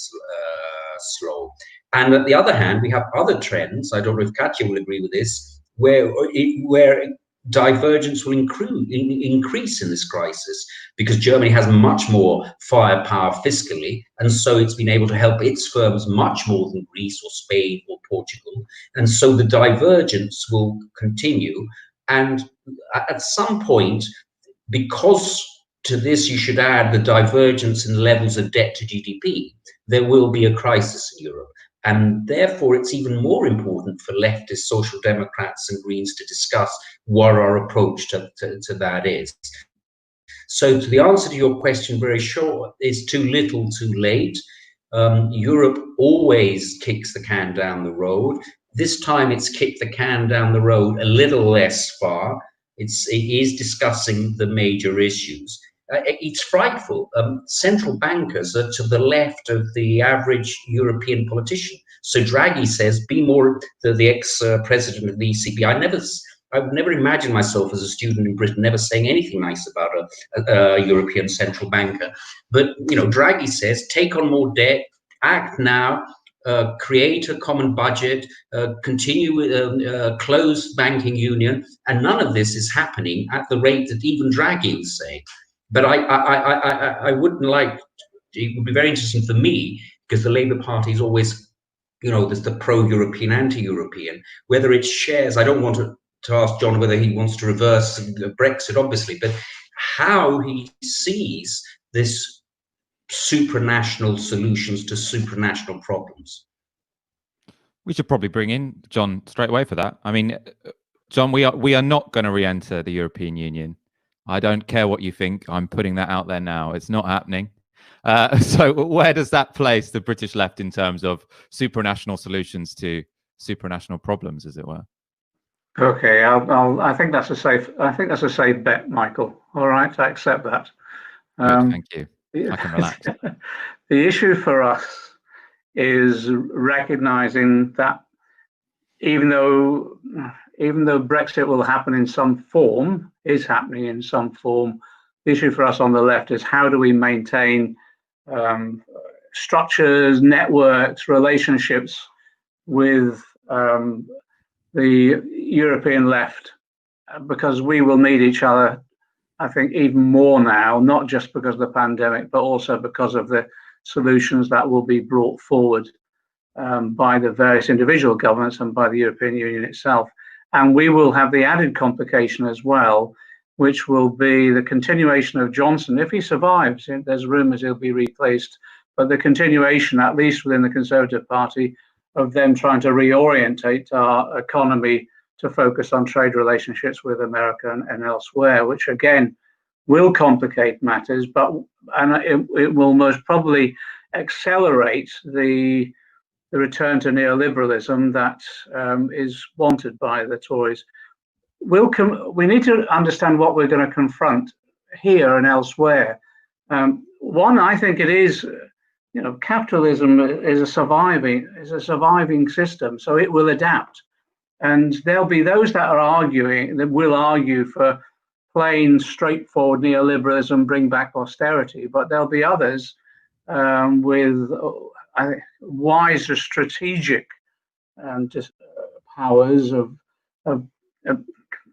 slow. And on the other hand, we have other trends, I don't know if Katja will agree with this, where divergence will increase in this crisis, because Germany has much more firepower fiscally, and so it's been able to help its firms much more than Greece or Spain or Portugal, and so the divergence will continue. And at some point, because to this you should add the divergence in levels of debt to GDP, there will be a crisis in Europe. And therefore, it's even more important for leftist social democrats and Greens to discuss what our approach to that is. So the answer to your question, very short, is too little, too late. Europe always kicks the can down the road. This time it's kicked the can down the road a little less far. It is discussing the major issues. It's frightful. Central bankers are to the left of the average European politician. So Draghi says, be more the ex-president of the ECB. I would never imagine myself as a student in Britain never saying anything nice about a European central banker. But, Draghi says, take on more debt, act now, create a common budget, continue with close banking union, and none of this is happening at the rate that even Draghi was saying. But I wouldn't like, it would be very interesting for me, because the Labour Party is always, there's the pro-European, anti-European, whether it shares, I don't want to ask John whether he wants to reverse Brexit, obviously, but how he sees this supranational solutions to supranational problems. We should probably bring in John straight away for that. I mean, John, we are not going to re-enter the European Union. I don't care what you think. I'm putting that out there now. It's not happening. So where does that place the British left in terms of supranational solutions to supranational problems, as it were? Okay, I think that's a safe bet, Michael. All right, I accept that. Good, thank you. I can relax. The issue for us is recognizing that even though Brexit will happen in some form, is happening in some form, the issue for us on the left is how do we maintain structures, networks, relationships with the European left, because we will need each other, I think, even more now, not just because of the pandemic, but also because of the solutions that will be brought forward by the various individual governments and by the European Union itself. And we will have the added complication as well, which will be the continuation of Johnson. If he survives, there's rumours he'll be replaced, but the continuation, at least within the Conservative Party, of them trying to reorientate our economy to focus on trade relationships with America and elsewhere, which again will complicate matters, and it will most probably accelerate the return to neoliberalism that is wanted by the Tories. We need to understand what we're going to confront here and elsewhere. One, I think it is, capitalism is a surviving system, so it will adapt. And there'll be those that will argue for plain, straightforward neoliberalism, bring back austerity, but there'll be others with wiser strategic powers of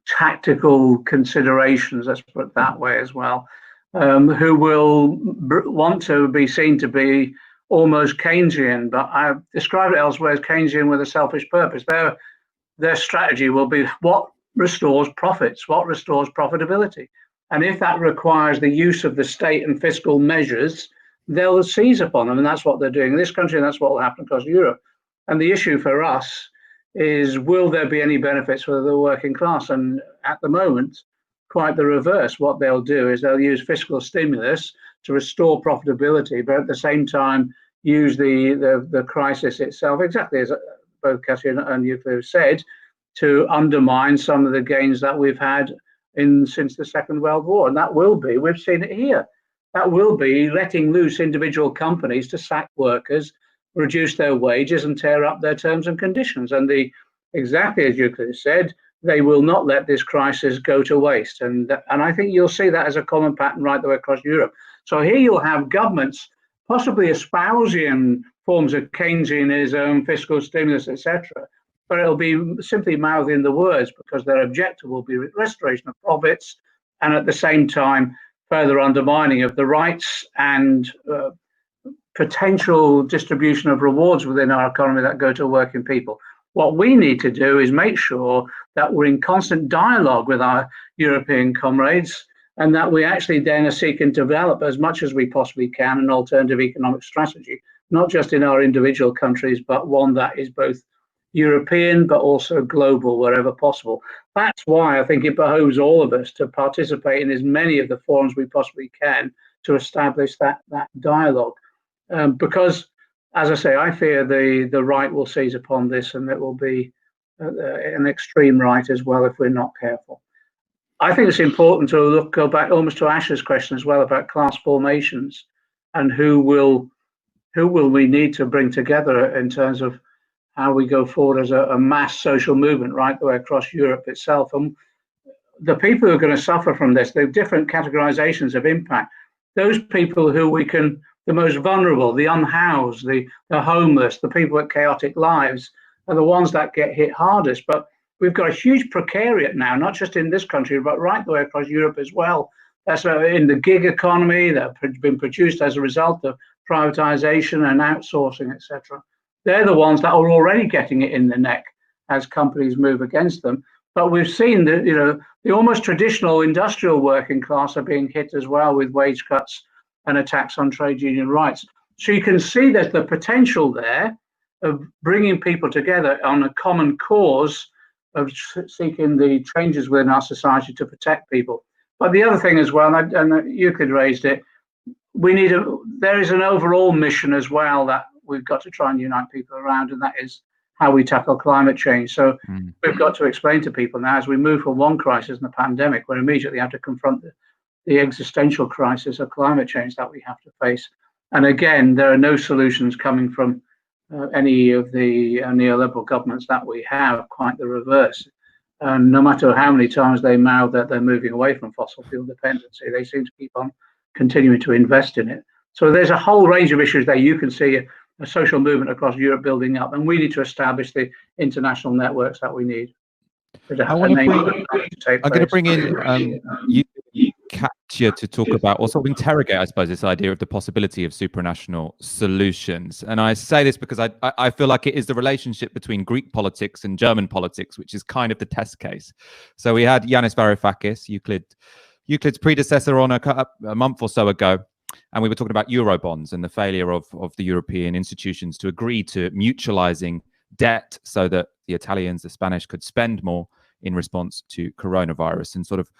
tactical considerations, let's put it that way as well, who will want to be seen to be almost Keynesian, but I've described it elsewhere as Keynesian with a selfish purpose. Their strategy will be what restores profits, what restores profitability. And if that requires the use of the state and fiscal measures, they'll seize upon them. And that's what they're doing in this country, and that's what will happen across Europe. And the issue for us is, will there be any benefits for the working class? And at the moment, quite the reverse. What they'll do is they'll use fiscal stimulus to restore profitability, but at the same time use the crisis itself, exactly as both Katja and Euclid have said, to undermine some of the gains that we've had since the Second World War. And that will be, we've seen it here, that will be letting loose individual companies to sack workers, reduce their wages and tear up their terms and conditions. And exactly as Euclid said, they will not let this crisis go to waste. And I think you'll see that as a common pattern right the way across Europe. So here you'll have governments possibly espousing forms of Keynesianism, fiscal stimulus, etc., but it'll be simply mouthing the words, because their objective will be restoration of profits and at the same time further undermining of the rights and potential distribution of rewards within our economy that go to working people. What we need to do is make sure that we're in constant dialogue with our European comrades, and that we actually then are seeking to develop as much as we possibly can an alternative economic strategy, not just in our individual countries, but one that is both European but also global wherever possible. That's why I think it behooves all of us to participate in as many of the forums we possibly can to establish that dialogue. Because, as I say, I fear the right will seize upon this, and it will be an extreme right as well if we're not careful. I think it's important to go back almost to Ash's question as well about class formations and who will we need to bring together in terms of how we go forward as a mass social movement right the way across Europe itself. And the people who are going to suffer from this, the different categorizations of impact, those people who the most vulnerable, the unhoused, the homeless, the people with chaotic lives, are the ones that get hit hardest. But we've got a huge precariat now, not just in this country, but right the way across Europe as well. That's in the gig economy that have been produced as a result of privatization and outsourcing, etc. They're the ones that are already getting it in the neck as companies move against them. But we've seen that, the almost traditional industrial working class are being hit as well with wage cuts and attacks on trade union rights. So you can see there's the potential there of bringing people together on a common cause of seeking the changes within our society to protect people. But the other thing as well, and Euclid raised it, there is an overall mission as well that we've got to try and unite people around, and that is how we tackle climate change. So we've got to explain to people now, as we move from one crisis in the pandemic, we immediately have to confront the existential crisis of climate change that we have to face. And again, there are no solutions coming from any of the neoliberal governments that we have, quite the reverse. And no matter how many times they mouth that they're moving away from fossil fuel dependency, they seem to keep on continuing to invest in it. So there's a whole range of issues there. You can see a social movement across Europe building up, and we need to establish the international networks that we need. I'm going to bring in Katja to talk about, or sort of interrogate, I suppose, this idea of the possibility of supranational solutions. And I say this because I feel like it is the relationship between Greek politics and German politics, which is kind of the test case. So we had Yanis Varoufakis, Euclid's predecessor, on a month or so ago, and we were talking about Eurobonds and the failure of the European institutions to agree to mutualizing debt so that the Italians, the Spanish could spend more in response to coronavirus. And sort of,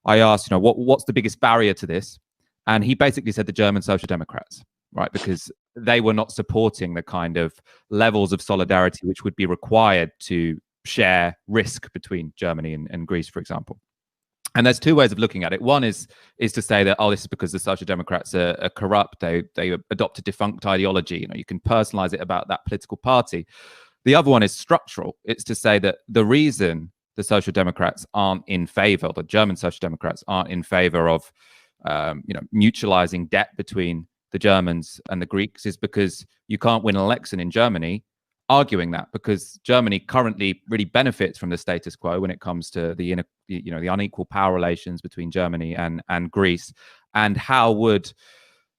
I asked, what's the biggest barrier to this? And he basically said the German Social Democrats, right? Because they were not supporting the kind of levels of solidarity which would be required to share risk between Germany and Greece, for example. And there's two ways of looking at it. One is to say that, this is because the Social Democrats are corrupt. They adopt a defunct ideology. You can personalize it about that political party. The other one is structural. It's to say that the reason the Social Democrats aren't in favor, the German Social Democrats aren't in favor of, mutualizing debt between the Germans and the Greeks is because you can't win an election in Germany arguing that, because Germany currently really benefits from the status quo when it comes to the unequal power relations between Germany and Greece. And how would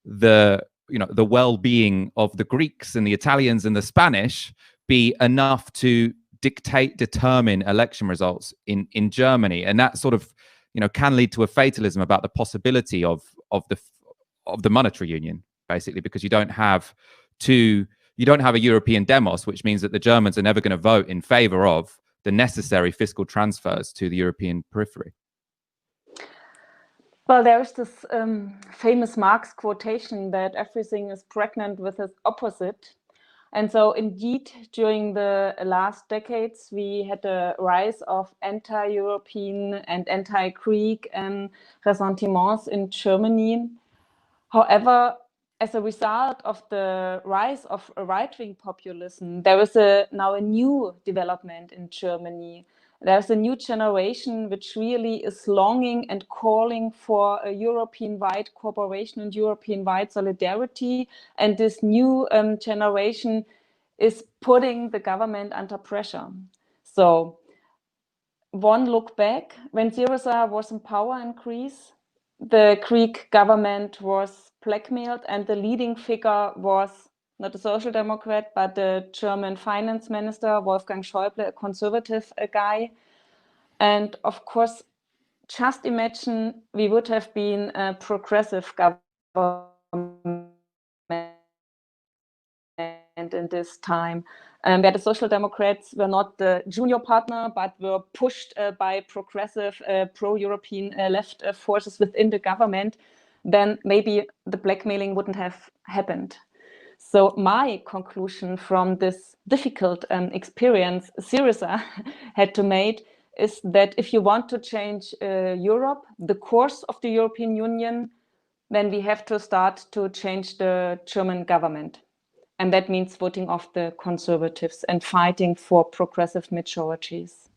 the well-being of the Greeks and the Italians and the Spanish be enough to determine election results in Germany? And that sort of can lead to a fatalism about the possibility of the monetary union, basically, because you don't have a European demos, which means that the Germans are never going to vote in favor of the necessary fiscal transfers to the European periphery. Well, there's this famous Marx quotation that everything is pregnant with its opposite. And so indeed, during the last decades, we had a rise of anti-European and anti-Greek ressentiments in Germany. However, as a result of the rise of right-wing populism, there is now a new development in Germany. There's a new generation which really is longing and calling for a European-wide cooperation and European-wide solidarity. And this new generation is putting the government under pressure. So one look back, when Syriza was in power in Greece, the Greek government was blackmailed, and the leading figure was not a social democrat, but the German finance minister, Wolfgang Schäuble, a conservative guy. And of course, just imagine we would have been a progressive government in this time, where the Social Democrats were not the junior partner, but were pushed by progressive pro-European left forces within the government, then maybe the blackmailing wouldn't have happened. So my conclusion from this difficult experience Syriza had to make is that if you want to change Europe, the course of the European Union, then we have to start to change the German government. And that means voting off the conservatives and fighting for progressive majorities.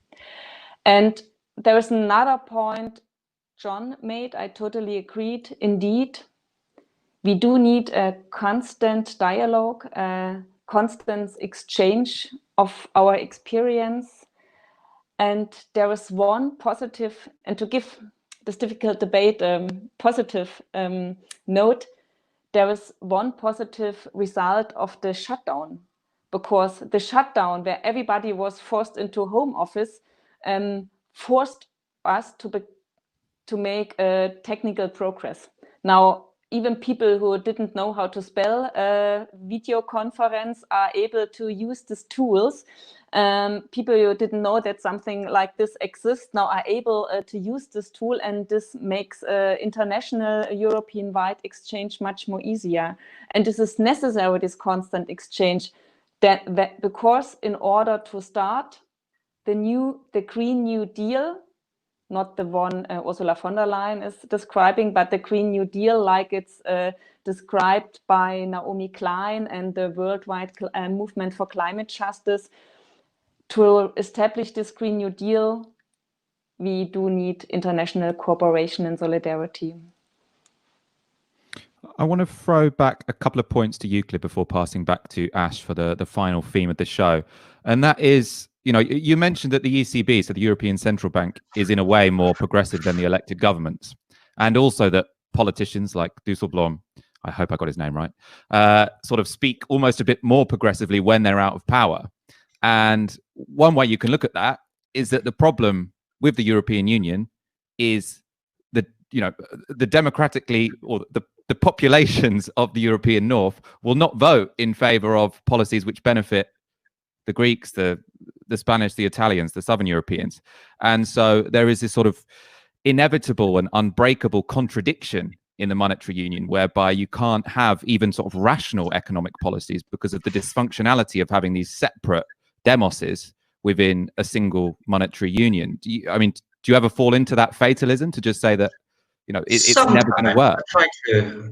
And there is another point John made, I totally agreed. Indeed, we do need a constant dialogue, a constant exchange of our experience. And there is one positive, and to give this difficult debate a positive note, there is one positive result of the shutdown, because the shutdown, where everybody was forced into home office, forced us to make a technical progress. Now, even people who didn't know how to spell video conference are able to use these tools. People who didn't know that something like this exists now are able to use this tool, and this makes international European-wide exchange much more easier. And this is necessary, this constant exchange, that because in order to start the Green New Deal, not the one Ursula von der Leyen is describing, but the Green New Deal like it's described by Naomi Klein and the worldwide movement for climate justice. To establish this Green New Deal, we do need international cooperation and solidarity. I want to throw back a couple of points to Euclid before passing back to Ash for the final theme of the show. And that is, you mentioned that the ECB, so the European Central Bank, is in a way more progressive than the elected governments. And also that politicians like Dijsselbloem, I hope I got his name right, sort of speak almost a bit more progressively when they're out of power. And one way you can look at that is that the problem with the European Union is the democratically, or the populations of the European North will not vote in favor of policies which benefit the Greeks, the Spanish, the Italians, the Southern Europeans. And so there is this sort of inevitable and unbreakable contradiction in the monetary union, whereby you can't have even sort of rational economic policies because of the dysfunctionality of having these separate demoses within a single monetary union. Do you ever fall into that fatalism to just say that it's never going to work?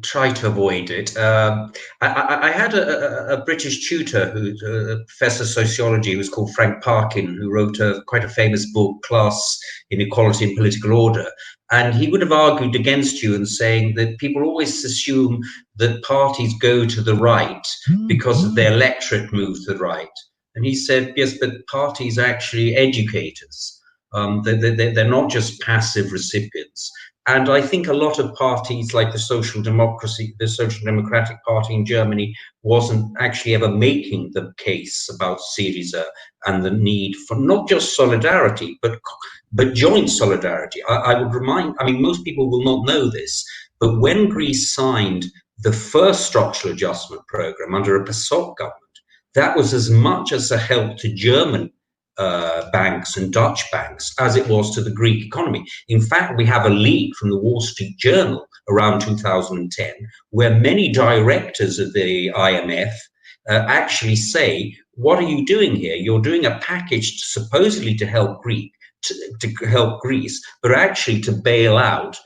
Try to avoid it. I had a British tutor, a professor of sociology, who was called Frank Parkin, who wrote quite a famous book, Class, Inequality and Political Order. And he would have argued against you and saying that people always assume that parties go to the right because of their electorate move to the right. And he said, yes, but parties are actually educators. They're not just passive recipients. And I think a lot of parties like the Social Democratic Party in Germany wasn't actually ever making the case about Syriza and the need for not just solidarity, but joint solidarity. I would remind, most people will not know this, but when Greece signed the first structural adjustment program under a PASOK government, that was as much as a help to German banks and Dutch banks as it was to the Greek economy. In fact, we have a leak from the Wall Street Journal around 2010, where many directors of the IMF actually say, what are you doing here? You're doing a package supposedly to help help Greece, but actually to bail out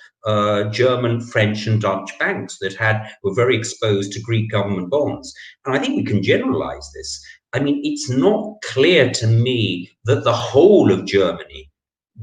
German, French, and Dutch banks that were very exposed to Greek government bonds. And I think we can generalize this. I mean, it's not clear to me that the whole of Germany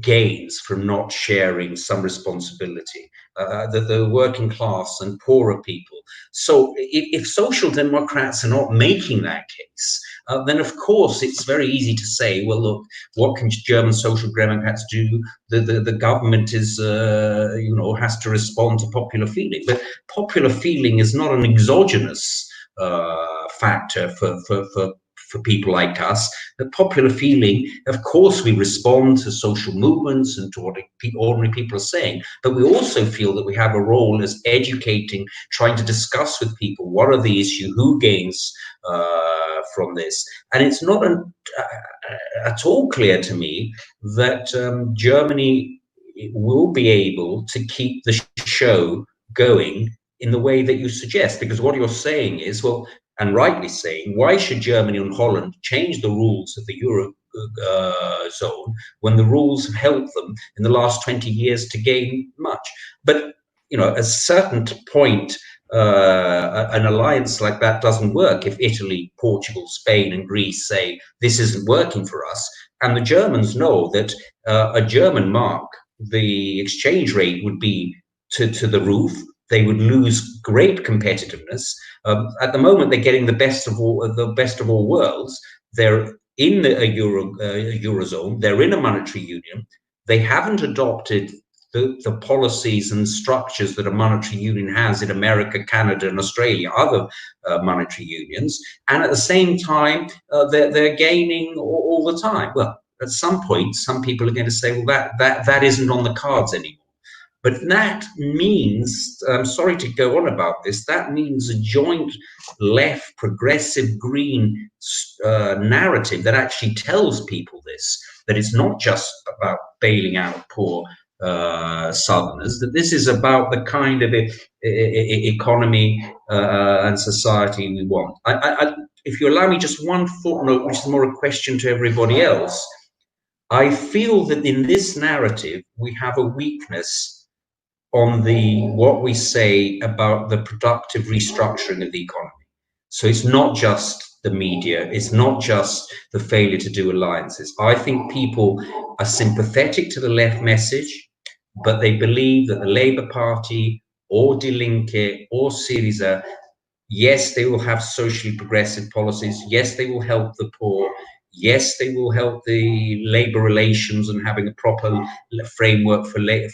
gains from not sharing some responsibility, the working class and poorer people. So if social democrats are not making that case, then of course it's very easy to say, well, look, what can German social democrats do? The government is, has to respond to popular feeling. But popular feeling is not an exogenous factor for people like us. The popular feeling, of course, we respond to social movements and to what ordinary people are saying, but we also feel that we have a role as educating, trying to discuss with people what are the issues, who gains from this. And it's not at all clear to me that Germany will be able to keep the show going in the way that you suggest, because what you're saying is, well, and rightly saying, why should Germany and Holland change the rules of the Eurozone when the rules have helped them in the last 20 years to gain much? But, at a certain point, an alliance like that doesn't work if Italy, Portugal, Spain, and Greece say, this isn't working for us. And the Germans know that a German mark, the exchange rate would be to the roof. They would lose great competitiveness. At the moment, they're getting the best of all worlds. They're in the Eurozone. They're in a monetary union. They haven't adopted the policies and structures that a monetary union has in America, Canada, and Australia, other monetary unions. And at the same time, they're gaining all the time. Well, at some point, some people are going to say, well, that isn't on the cards anymore. But that means, I'm sorry to go on about this, that means a joint left, progressive, green narrative that actually tells people this, that it's not just about bailing out poor Southerners, that this is about the kind of economy and society we want. If you allow me just one footnote, which is more a question to everybody else, I feel that in this narrative, we have a weakness on what we say about the productive restructuring of the economy. So it's not just the media, it's not just the failure to do alliances. I think people are sympathetic to the left message, but they believe that the Labour Party or Die Linke or Syriza, yes, they will have socially progressive policies, yes, they will help the poor, yes, they will help the labor relations and having a proper framework for labor,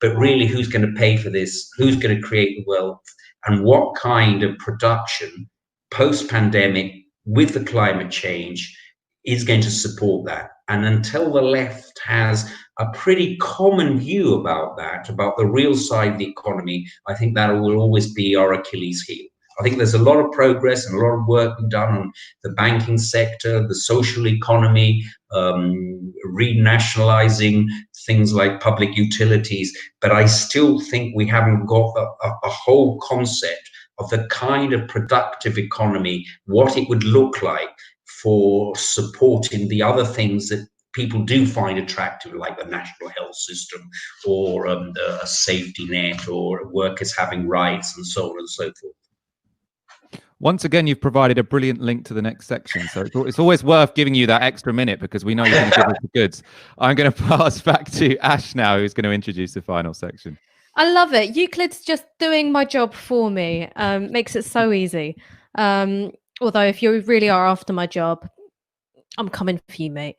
but really who's going to pay for this? Who's going to create the wealth? And what kind of production post-pandemic with the climate change is going to support that? And until the left has a pretty common view about that, about the real side of the economy, I think that will always be our Achilles heel. I think there's a lot of progress and a lot of work done on the banking sector, the social economy, renationalizing things like public utilities. But I still think we haven't got a whole concept of the kind of productive economy, what it would look like for supporting the other things that people do find attractive, like the national health system or a safety net or workers having rights and so on and so forth. Once again, you've provided a brilliant link to the next section. So it's always worth giving you that extra minute because we know you're going to give us the goods. I'm going to pass back to Ash now, who's going to introduce the final section. I love it. Euclid's just doing my job for me. Makes it so easy. Although if you really are after my job, I'm coming for you, mate.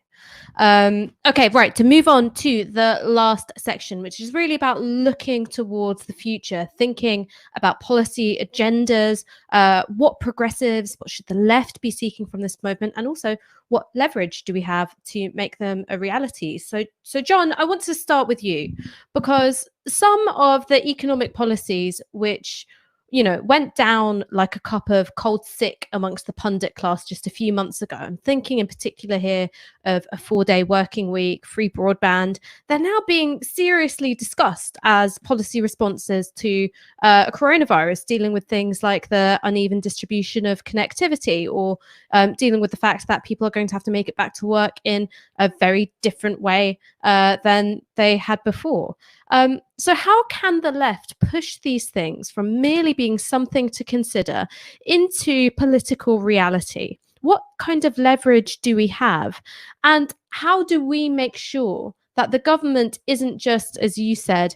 Okay, right, to move on to the last section, which is really about looking towards the future, thinking about policy agendas, what progressives, what should the left be seeking from this movement, and also what leverage do we have to make them a reality. So John, I want to start with you, because some of the economic policies which went down like a cup of cold sick amongst the pundit class just a few months ago. I'm thinking in particular here of a 4-day working week, free broadband. They're now being seriously discussed as policy responses to a coronavirus, dealing with things like the uneven distribution of connectivity, or dealing with the fact that people are going to have to make it back to work in a very different way than they had before. So how can the left push these things from merely being something to consider into political reality? What kind of leverage do we have? And how do we make sure that the government isn't just, as you said,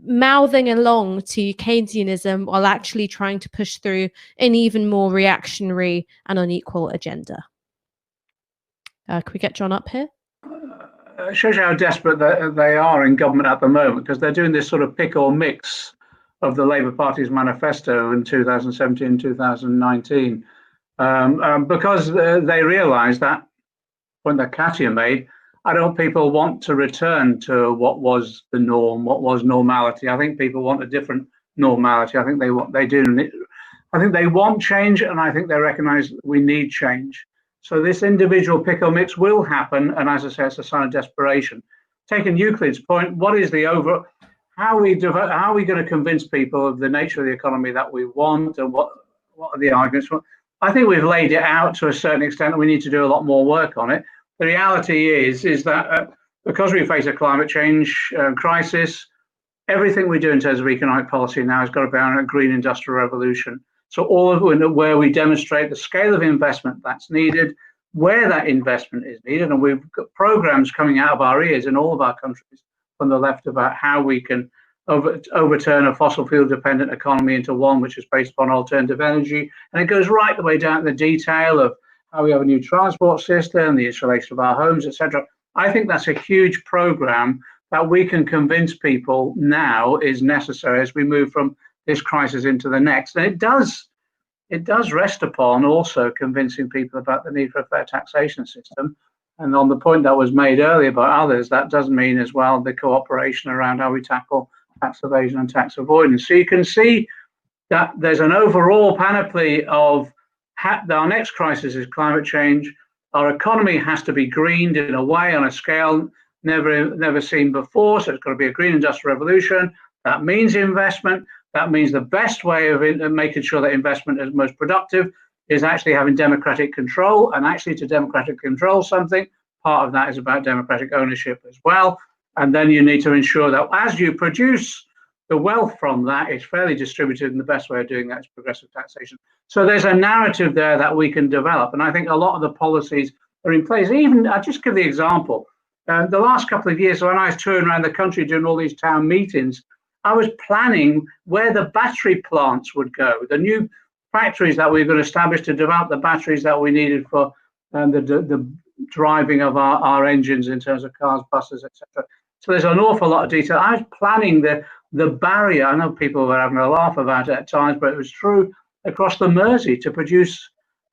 mouthing along to Keynesianism while actually trying to push through an even more reactionary and unequal agenda? Can we get John up here? It shows you how desperate they are in government at the moment, because they're doing this sort of pick or mix of the Labour Party's manifesto in 2017, 2019, because they realise that when the Katja made, I don't think people want to return to what was the norm, what was normality. I think people want a different normality. I think they want change, and I think they recognise we need change. So this individual pick or mix will happen, and as I say, it's a sign of desperation. Taking Euclid's point, how are we going to convince people of the nature of the economy that we want, and what are the arguments for? I think we've laid it out to a certain extent, and we need to do a lot more work on it. The reality is that because we face a climate change crisis, everything we do in terms of economic policy now has got to be on a green industrial revolution. So all of it, where we demonstrate the scale of investment that's needed, where that investment is needed, and we've got programs coming out of our ears in all of our countries from the left about how we can overturn a fossil fuel dependent economy into one which is based upon alternative energy. And it goes right the way down to the detail of how we have a new transport system, the installation of our homes, etc. I think that's a huge program that we can convince people now is necessary as we move from this crisis into the next. And it does rest upon also convincing people about the need for a fair taxation system. And on the point that was made earlier by others, that does mean as well the cooperation around how we tackle tax evasion and tax avoidance. So you can see that there's an overall panoply of our next crisis is climate change. Our economy has to be greened in a way, on a scale never seen before. So it's got to be a green industrial revolution. That means investment. That means the best way of making sure that investment is most productive is actually having democratic control. And actually, to democratic control something, part of that is about democratic ownership as well. And then you need to ensure that as you produce the wealth from that, it's fairly distributed, and the best way of doing that is progressive taxation. So there's a narrative there that we can develop. And I think a lot of the policies are in place. Even, I'll just give the example. The last couple of years, when I was touring around the country doing all these town meetings, I was planning where the battery plants would go, the new factories that we were going to establish to develop the batteries that we needed for the driving of our engines in terms of cars, buses, etc. So there's an awful lot of detail. I was planning the barrier. I know people were having a laugh about it at times, but it was true across the Mersey to produce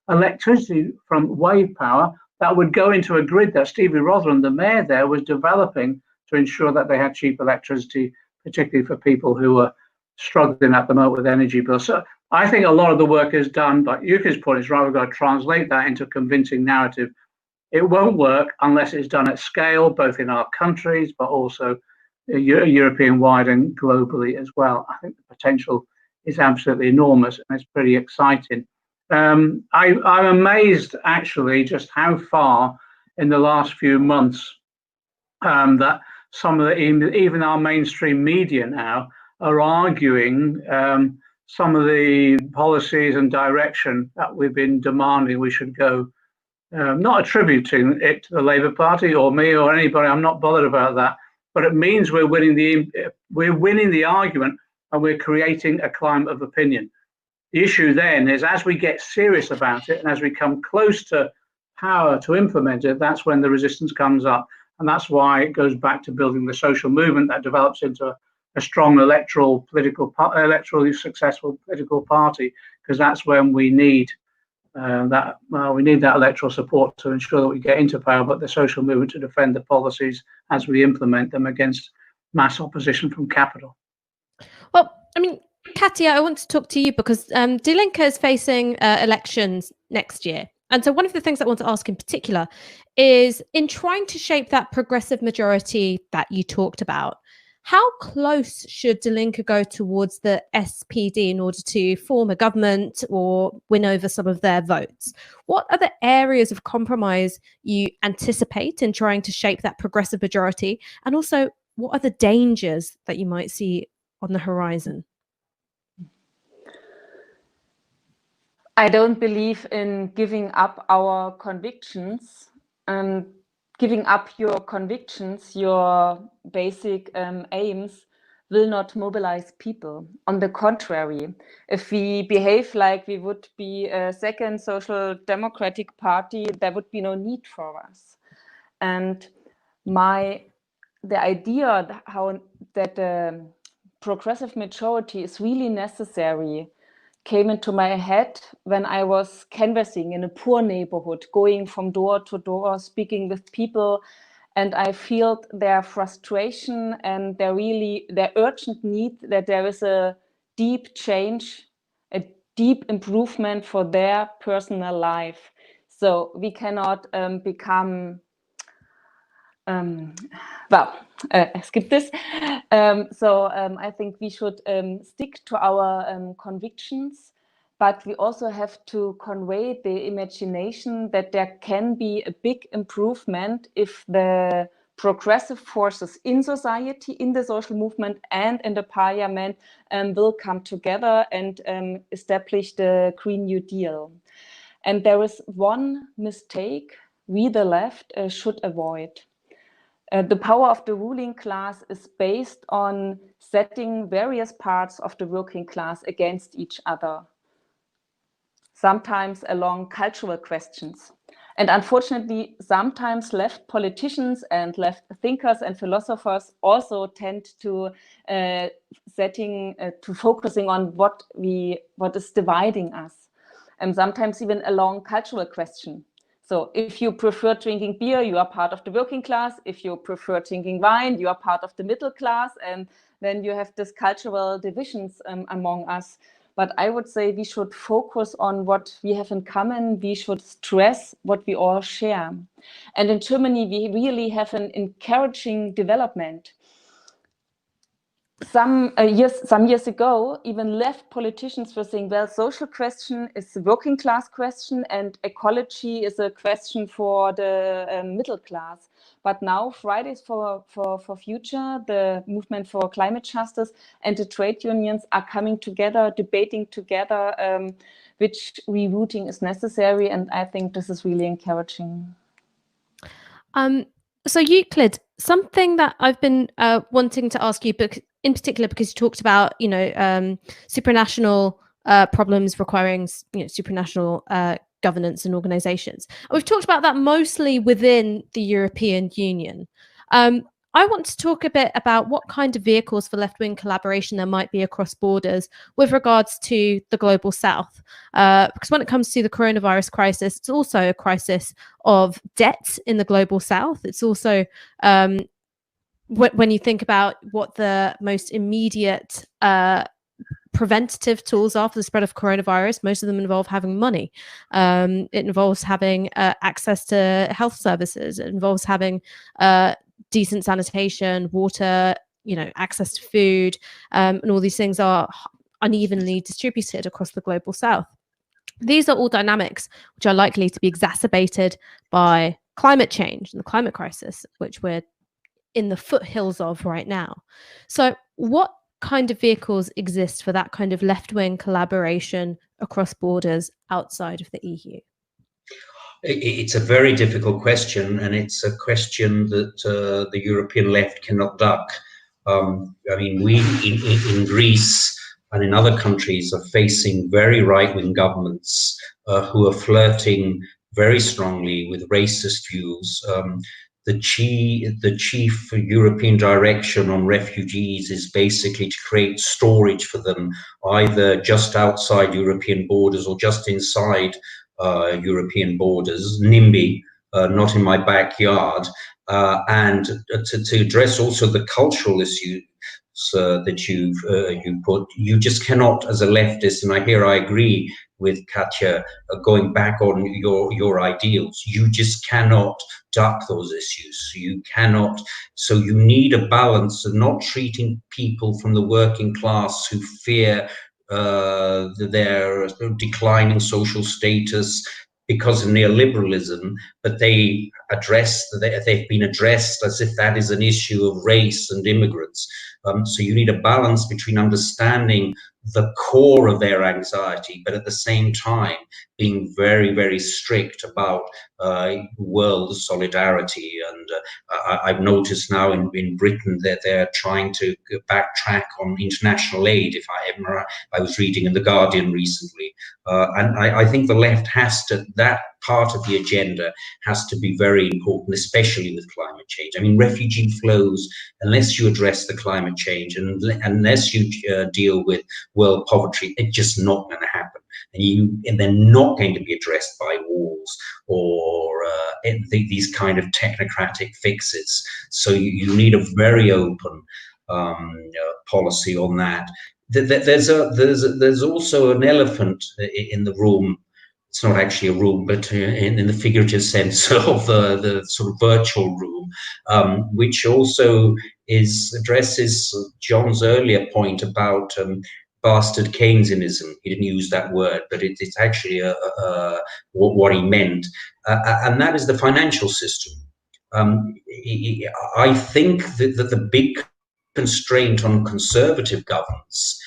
electricity from wave power that would go into a grid that Stevie Rotherham, the mayor there, was developing to ensure that they had cheap electricity, particularly for people who are struggling at the moment with energy bills. So I think a lot of the work is done, but Euclid's point is right, we've got to translate that into a convincing narrative. It won't work unless it's done at scale, both in our countries, but also European-wide and globally as well. I think the potential is absolutely enormous, and it's pretty exciting. I'm amazed, actually, just how far in the last few months that some of even our mainstream media now are arguing some of the policies and direction that we've been demanding we should go, not attributing it to the Labour Party or me or anybody. I'm not bothered about that, but it means we're winning the argument, and we're creating a climate of opinion. The issue then is, as we get serious about it and as we come close to power to implement it, that's when the resistance comes up. And that's why it goes back to building the social movement that develops into a strong electorally successful political party, because that's when we need that electoral support to ensure that we get into power, but the social movement to defend the policies as we implement them against mass opposition from capital. Well, I mean, Katja, I want to talk to you because Die Linke is facing elections next year. And so one of the things I want to ask in particular is, in trying to shape that progressive majority that you talked about, how close should Die Linke go towards the SPD in order to form a government or win over some of their votes? What are the areas of compromise you anticipate in trying to shape that progressive majority? And also, what are the dangers that you might see on the horizon? I don't believe in giving up our convictions. Giving up your convictions, your basic aims, will not mobilize people. On the contrary, if we behave like we would be a second social democratic party, there would be no need for us. And the idea how that the progressive majority is really necessary came into my head when I was canvassing in a poor neighborhood, going from door to door, speaking with people, and I felt their frustration and their urgent need that there is a deep change, a deep improvement for their personal life. So we cannot become skip this. I think we should stick to our convictions, but we also have to convey the imagination that there can be a big improvement if the progressive forces in society, in the social movement and in the parliament will come together and establish the Green New Deal. And there is one mistake we, the left, should avoid. The power of the ruling class is based on setting various parts of the working class against each other, sometimes along cultural questions. And unfortunately, sometimes left politicians and left thinkers and philosophers also tend to focusing on what is dividing us, and sometimes even along cultural question. So if you prefer drinking beer, you are part of the working class. If you prefer drinking wine, you are part of the middle class. And then you have these cultural divisions among us. But I would say we should focus on what we have in common. We should stress what we all share. And in Germany, we really have an encouraging development. Some years ago, even left politicians were saying, well, social question is a working class question and ecology is a question for the middle class. But now Fridays for Future, the movement for climate justice and the trade unions are coming together, debating together which rerouting is necessary. And I think this is really encouraging. So Euclid, something that I've been wanting to ask you, but in particular because you talked about, supranational problems requiring, supranational governance and organizations. We've talked about that mostly within the European Union. I want to talk a bit about what kind of vehicles for left-wing collaboration there might be across borders with regards to the global south. Because when it comes to the coronavirus crisis, it's also a crisis of debt in the global south. It's also, when you think about what the most immediate preventative tools are for the spread of coronavirus, most of them involve having money. It involves having access to health services. It involves having decent sanitation, water, access to food, and all these things are unevenly distributed across the global south. These are all dynamics which are likely to be exacerbated by climate change and the climate crisis, which we're in the foothills of right now. So what kind of vehicles exist for that kind of left-wing collaboration across borders outside of the EU? It's a very difficult question, and it's a question that the European left cannot duck. We in Greece and in other countries are facing very right-wing governments who are flirting very strongly with racist views. The chief European direction on refugees is basically to create storage for them, either just outside European borders or just inside European borders, NIMBY, not in my backyard, and to address also the cultural issue. that you put. You just cannot, as a leftist, and I agree with Katja, going back on your ideals. You just cannot duck those issues. You cannot. So you need a balance of not treating people from the working class who fear their declining social status because of neoliberalism, but they've been addressed as if that is an issue of race and immigrants. So you need a balance between understanding the core of their anxiety, but at the same time being very, very strict about world solidarity. And I've noticed now in Britain that they're trying to backtrack on international aid. I was reading in The Guardian recently, and I think the left has to, that part of the agenda has to be very important, especially with climate change. I mean, refugee flows, unless you address the climate change and unless you deal with world poverty, it's just not going to happen. And they're not going to be addressed by wars or these kind of technocratic fixes. So you need a very open policy on that. There's also an elephant in the room. It's not actually a room, but in the figurative sense of the sort of virtual room, which also addresses John's earlier point about bastard Keynesianism. He didn't use that word, but it's actually what he meant, and that is the financial system. I think that the big constraint on conservative governments,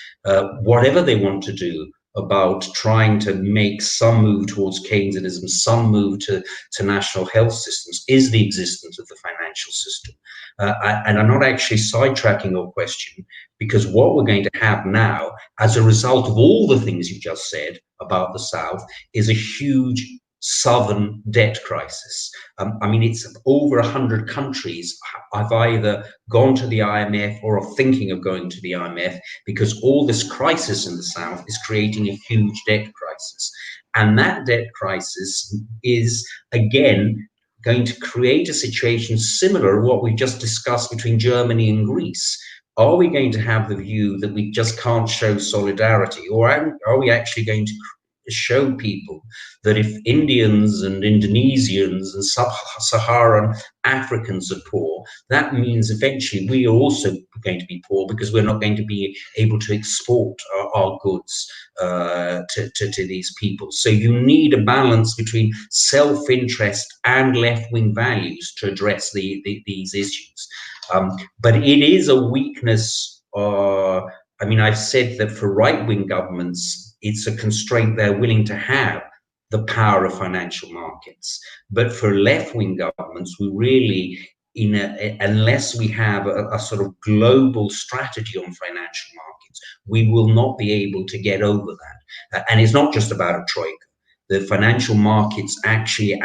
whatever they want to do about trying to make some move towards Keynesianism, some move to national health systems, is the existence of the financial system. And I'm not actually sidetracking your question, because what we're going to have now, as a result of all the things you just said about the South, is a huge southern debt crisis. I mean, it's over 100 countries have either gone to the IMF or are thinking of going to the IMF, because all this crisis in the South is creating a huge debt crisis. And that debt crisis is, again, going to create a situation similar to what we just discussed between Germany and Greece. Are we going to have the view that we just can't show solidarity, or are we actually going to show people that if Indians and Indonesians and sub-Saharan Africans are poor, that means eventually we are also going to be poor, because we're not going to be able to export our goods to these people. So you need a balance between self-interest and left-wing values to address these issues. But it is a weakness. I mean, I've said that for right-wing governments, it's a constraint they're willing to have, the power of financial markets. But for left-wing governments, we really, unless we have a sort of global strategy on financial markets, we will not be able to get over that. And it's not just about a troika. The financial markets actually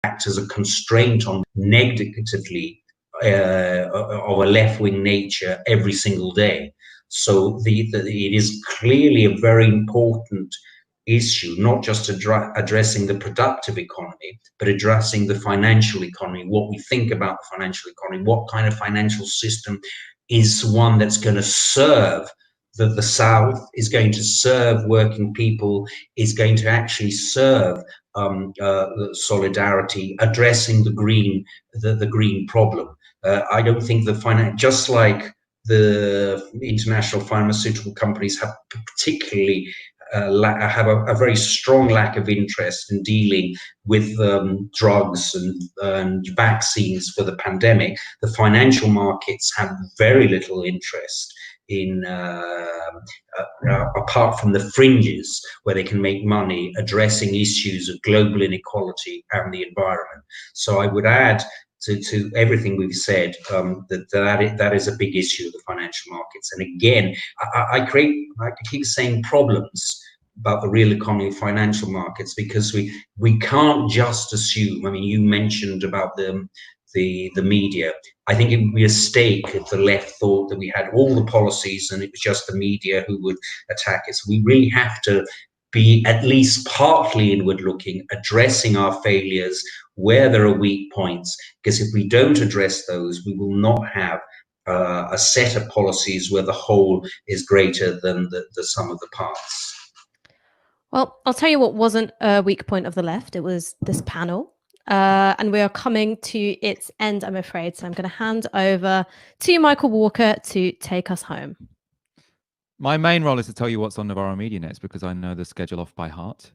act as a constraint on negatively of a left-wing nature every single day. So it is clearly a very important issue, not just addressing the productive economy, but addressing the financial economy, what we think about the financial economy, what kind of financial system is one that's going to serve the South, is going to serve working people, is going to actually serve solidarity, addressing the green problem. I don't think just like the international pharmaceutical companies have particularly have a very strong lack of interest in dealing with drugs and vaccines for the pandemic, the financial markets have very little interest in apart from the fringes where they can make money addressing issues of global inequality and the environment. So I would add to everything we've said, that is a big issue of the financial markets. And again, I keep saying problems about the real economy of financial markets, because we can't just assume. I mean, you mentioned about the media. I think it would be a mistake if the left thought that we had all the policies and it was just the media who would attack us. We really have to be at least partly inward looking, addressing our failures where there are weak points, because if we don't address those, we will not have a set of policies where the whole is greater than the sum of the parts. Well, I'll tell you what wasn't a weak point of the left. It was this panel. And we are coming to its end, I'm afraid. So I'm going to hand over to Michael Walker to take us home. My main role is to tell you what's on Novara Media next, because I know the schedule off by heart.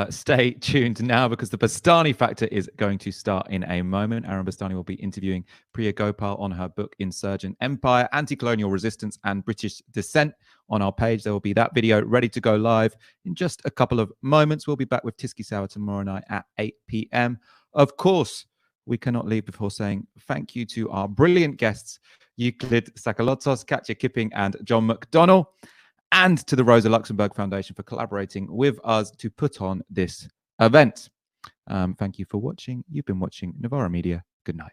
Stay tuned now, because the Bastani Factor is going to start in a moment. Aaron Bastani will be interviewing Priya Gopal on her book Insurgent Empire, Anti-Colonial Resistance and British Descent. On our page, there will be that video ready to go live in just a couple of moments. We'll be back with Tiski Sauer tomorrow night at 8 p.m. Of course, we cannot leave before saying thank you to our brilliant guests, Euclid, Tsakalotos, Katja, Kipping, and John McDonnell, and to the Rosa Luxemburg Foundation for collaborating with us to put on this event. Thank you for watching. You've been watching Novara Media. Good night.